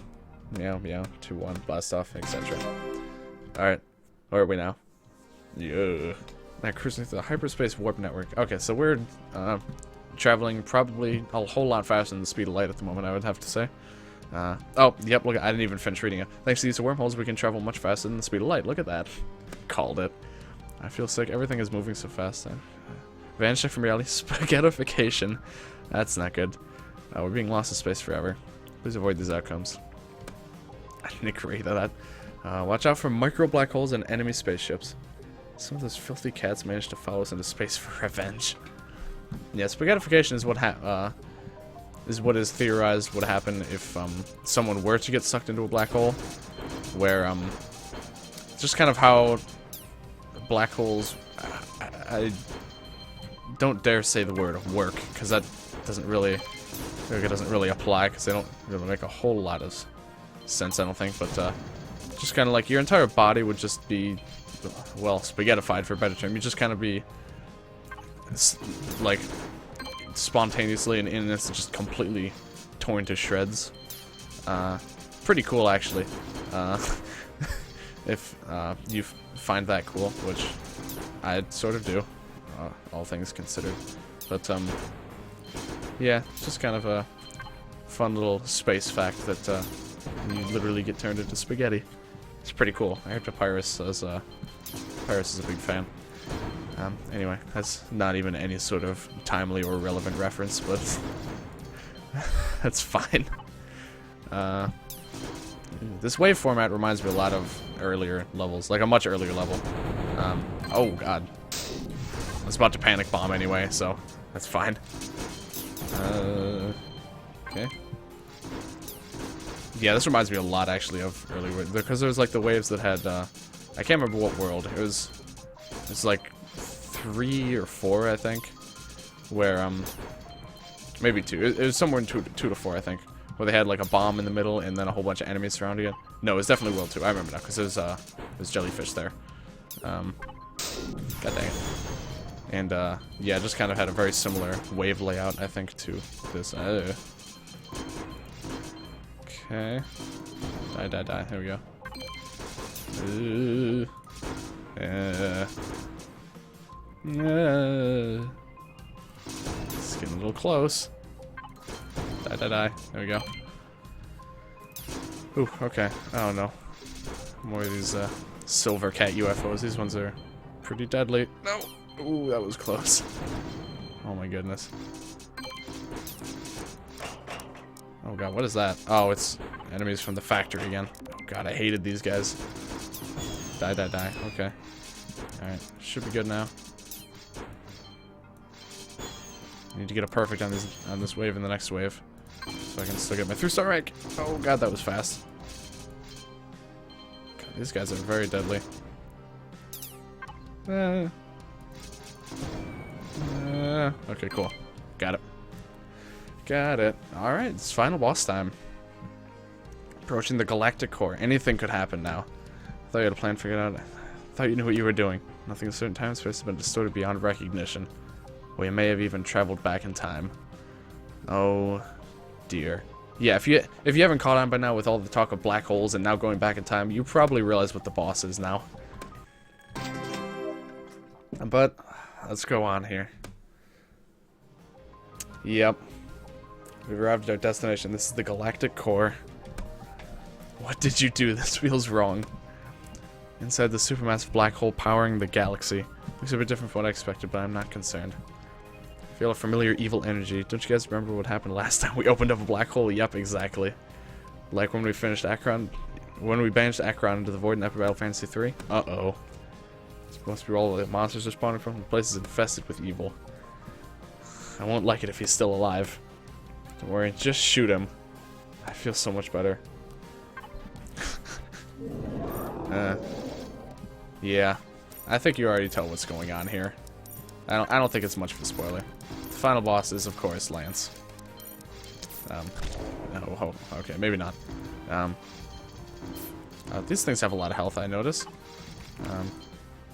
meow, meow, 2, 1, blast off, etc. Alright, where are we now? Yeah. Now cruising through the hyperspace warp network. Okay, so we're traveling probably a whole lot faster than the speed of light at the moment, I would have to say. Oh, yep, look, I didn't even finish reading it. Thanks to these wormholes, we can travel much faster than the speed of light. Look at that. Called it. I feel sick. Everything is moving so fast. Vanishing from reality. Spaghettification. That's not good. We're being lost in space forever. Please avoid these outcomes. I didn't agree to that. Watch out for micro black holes and enemy spaceships. Some of those filthy cats managed to follow us into space for revenge. Yeah, spaghettification is what is theorized would happen if someone were to get sucked into a black hole, where just kind of how black holes, I don't dare say the word work, because that doesn't really apply, because they don't really make a whole lot of sense, I don't think. But just kind of like your entire body would just be, well, spaghettified for a better term. You'd just kind of be like spontaneously and in an instant just completely torn to shreds. Pretty cool, actually. If you find that cool, which I sort of do, all things considered. But yeah, just kind of a fun little space fact that you literally get turned into spaghetti. It's pretty cool. I heard Papyrus says Papyrus is a big fan. Anyway, that's not even any sort of timely or relevant reference, but that's fine. This wave format reminds me a lot of earlier levels, like a much earlier level. Oh god. I was about to panic bomb anyway, so that's fine. Okay. Yeah, this reminds me a lot, actually, of earlier, because there was like the waves that had, I can't remember what world. It was like 3 or 4, I think, where maybe 2. It was somewhere in 2 to 4, I think, where they had like a bomb in the middle and then a whole bunch of enemies surrounding it. No, it was definitely World 2. I remember now, because there's jellyfish there. God dang it. And, yeah, just kind of had a very similar wave layout, I think, to this. Okay. Die, die, die. There we go. It's getting a little close. Die, die, die. There we go. Ooh, okay. Oh, no. More of these, silver cat UFOs. These ones are pretty deadly. No! Ooh, that was close. Oh my goodness. Oh god, what is that? Oh, it's enemies from the factory again. Oh god, I hated these guys. Die, die, die. Okay. Alright, should be good now. I need to get a perfect on this wave and the next wave. So I can still get my 3-star rank. Oh god, that was fast. God, these guys are very deadly. Okay, cool. Got it. Got it. Alright, it's final boss time. Approaching the galactic core. Anything could happen now. I thought you had a plan figured out. I thought you knew what you were doing. Nothing in certain time and space has been distorted beyond recognition. Or you may have even traveled back in time. Oh dear. Yeah, if you haven't caught on by now with all the talk of black holes and now going back in time, you probably realize what the boss is now. But let's go on here. Yep. We've arrived at our destination. This is the galactic core. What did you do? This feels wrong. Inside the supermassive black hole powering the galaxy. Looks a bit different from what I expected, but I'm not concerned. I feel a familiar evil energy. Don't you guys remember what happened last time we opened up a black hole? Yep, exactly. Like when we finished Akron. When we banished Akron into the void in Epic Battle Fantasy 3. Uh-oh. This must be where all the monsters are spawning from. The place is infested with evil. I won't like it if he's still alive. Don't worry, just shoot him. I feel so much better. Yeah. I think you already tell what's going on here. I don't think it's much of a spoiler. The final boss is, of course, Lance. Oh, okay, maybe not. These things have a lot of health, I notice.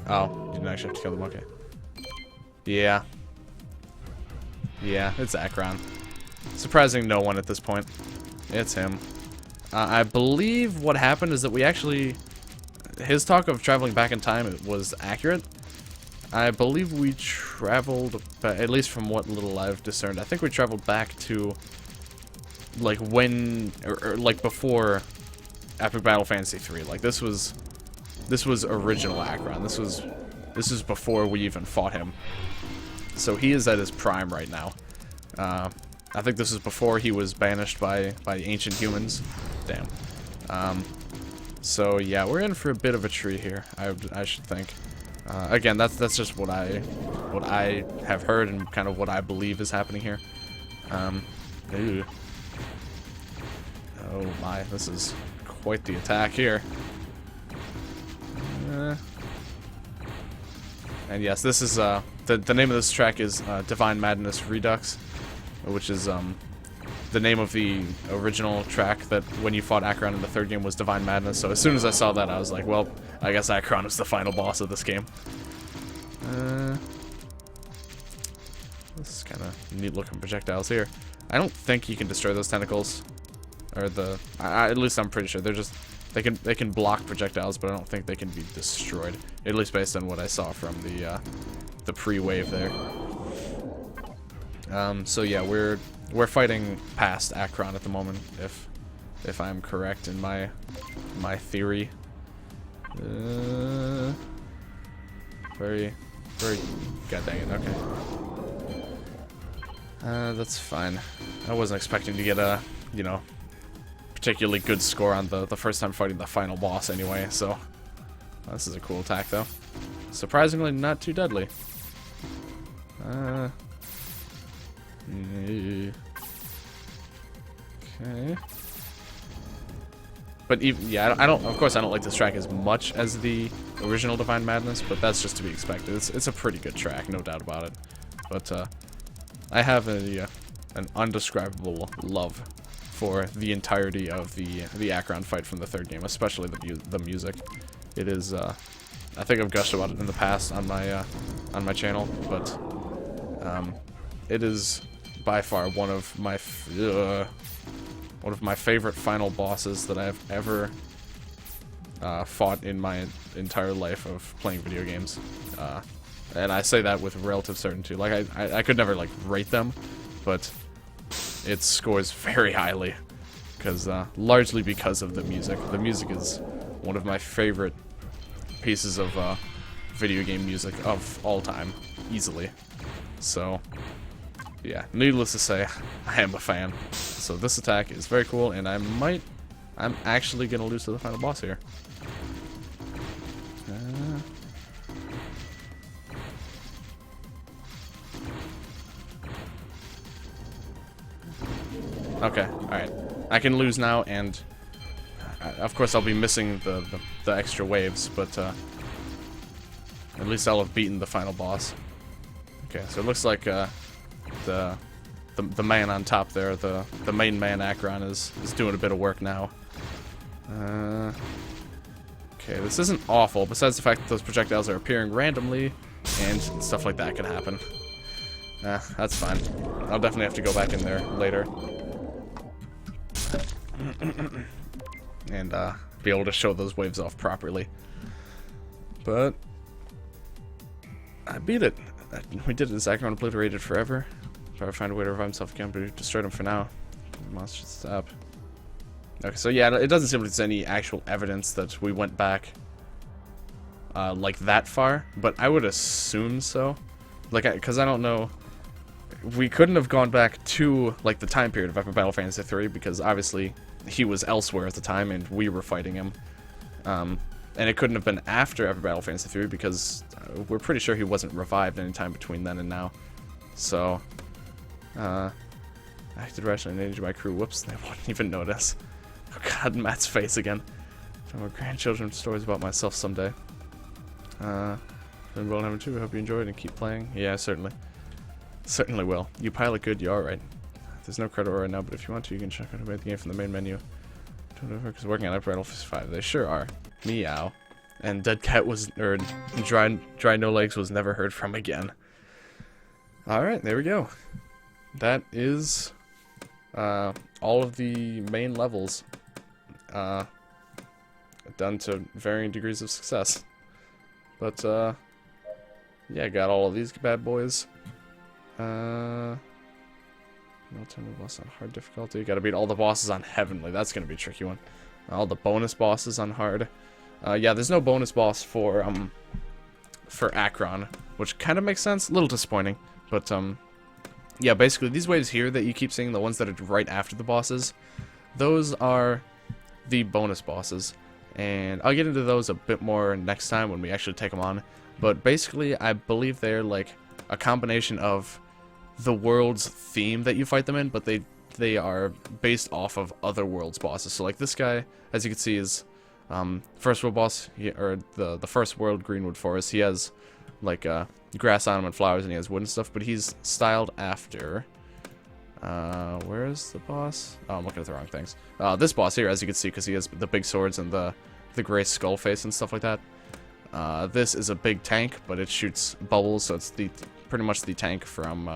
Oh, you didn't actually have to kill them, okay. Yeah. Yeah, it's Akron. Surprising no one at this point. It's him. I believe what happened is that we actually... His talk of traveling back in time was accurate. I believe we traveled, at least from what little I've discerned, I think we traveled back to, like, when, or like, before Epic Battle Fantasy 3. Like, this was original Akron. This is before we even fought him. So he is at his prime right now. I think this is before he was banished by ancient humans. Damn. So yeah, we're in for a bit of a treat here. I should think. Again, that's just what I have heard and kind of what I believe is happening here. Ew. Oh my, this is quite the attack here. And yes, this is the name of this track is Divine Madness Redux, which is the name of the original track that when you fought Akron in the third game was Divine Madness. So as soon as I saw that, I was like, well, I guess Akron is the final boss of this game. This is kind of neat looking projectiles here. I don't think you can destroy those tentacles, or at least I'm pretty sure they're just they can block projectiles, but I don't think they can be destroyed. At least based on what I saw from the pre-wave there. So yeah, we're fighting past Akron at the moment, if I'm correct in my theory. Very, god dang it, okay. That's fine. I wasn't expecting to get a, particularly good score on the first time fighting the final boss anyway, so this is a cool attack though. Surprisingly not too deadly. Okay. But even, yeah, of course I don't like this track as much as the original Divine Madness, but that's just to be expected. It's a pretty good track, no doubt about it. But I have an undescribable love for the entirety of the Akron fight from the third game, especially the music. It is I think I've gushed about it in the past on my channel, but it is by far one of my favorite final bosses that I've ever fought in my entire life of playing video games. And I say that with relative certainty. Like, I could never, like, rate them, but it scores very highly. Largely because of the music. The music is one of my favorite pieces of video game music of all time, easily. So, yeah, needless to say, I am a fan. So this attack is very cool, and I'm actually gonna lose to the final boss here. Okay, alright. I can lose now, and of course I'll be missing the extra waves, but at least I'll have beaten the final boss. Okay, so it looks like the man on top there, the main man Akron is doing a bit of work now. Okay, this isn't awful, besides the fact that those projectiles are appearing randomly, and stuff like that can happen. That's fine. I'll definitely have to go back in there later. And be able to show those waves off properly. But I beat it. We did it. Akron obliterated forever. If I ever find a way to revive himself again, but we destroyed him for now. The monster should stop. Okay, so yeah, it doesn't seem like there's any actual evidence that we went back like that far, but I would assume so. Like, because I don't know. We couldn't have gone back to, like, the time period of Epic Battle Fantasy 3, because obviously he was elsewhere at the time and we were fighting him. And it couldn't have been after Epic Battle Fantasy 3, because we're pretty sure he wasn't revived any time between then and now. So, I acted rationally and aged my crew. Whoops, they wouldn't even notice. Oh god, Matt's face again. From our grandchildren stories about myself someday. Been well having too. I hope you enjoyed and keep playing. Yeah, certainly. Certainly will. You pilot good, you're alright. There's no credit right now, but if you want to, you can check out the game from the main menu. Because working on Epic Battle 5. They sure are. Meow. And Dead Cat was, or Dry No Legs was never heard from again. Alright, there we go. That is all of the main levels done to varying degrees of success. But, yeah, got all of these bad boys. No time boss on hard difficulty. Gotta beat all the bosses on heavenly. That's gonna be a tricky one. All the bonus bosses on hard. Yeah, there's no bonus boss for Akron, which kind of makes sense. A little disappointing, but yeah, basically these waves here that you keep seeing, the ones that are right after the bosses, those are the bonus bosses, and I'll get into those a bit more next time when we actually take them on. But basically, I believe they're like a combination of the world's theme that you fight them in, but they are based off of other worlds' bosses. So like this guy, as you can see, is first world boss, or the first world Greenwood Forest. He has like grass on him and flowers, and he has wood and stuff, but he's styled after where is the boss? Oh, I'm looking at the wrong things. This boss here, as you can see, because he has the big swords and the gray skull face and stuff like that. This is a big tank, but it shoots bubbles, so it's pretty much the tank from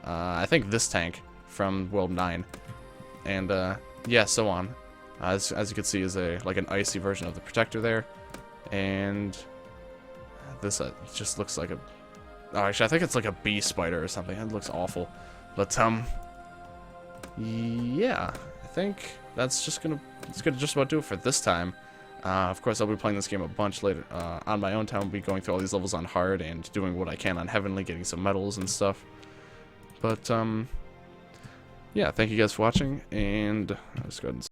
I think this tank from World 9, and yeah, so on. As you can see, is like an icy version of the Protector there, and this just looks like a. Oh, actually, I think it's like a bee spider or something. It looks awful, but yeah, I think that's gonna just about do it for this time. Of course, I'll be playing this game a bunch later on my own time. I'll be going through all these levels on hard and doing what I can on heavenly, getting some medals and stuff. But yeah, thank you guys for watching, and I'll just go ahead and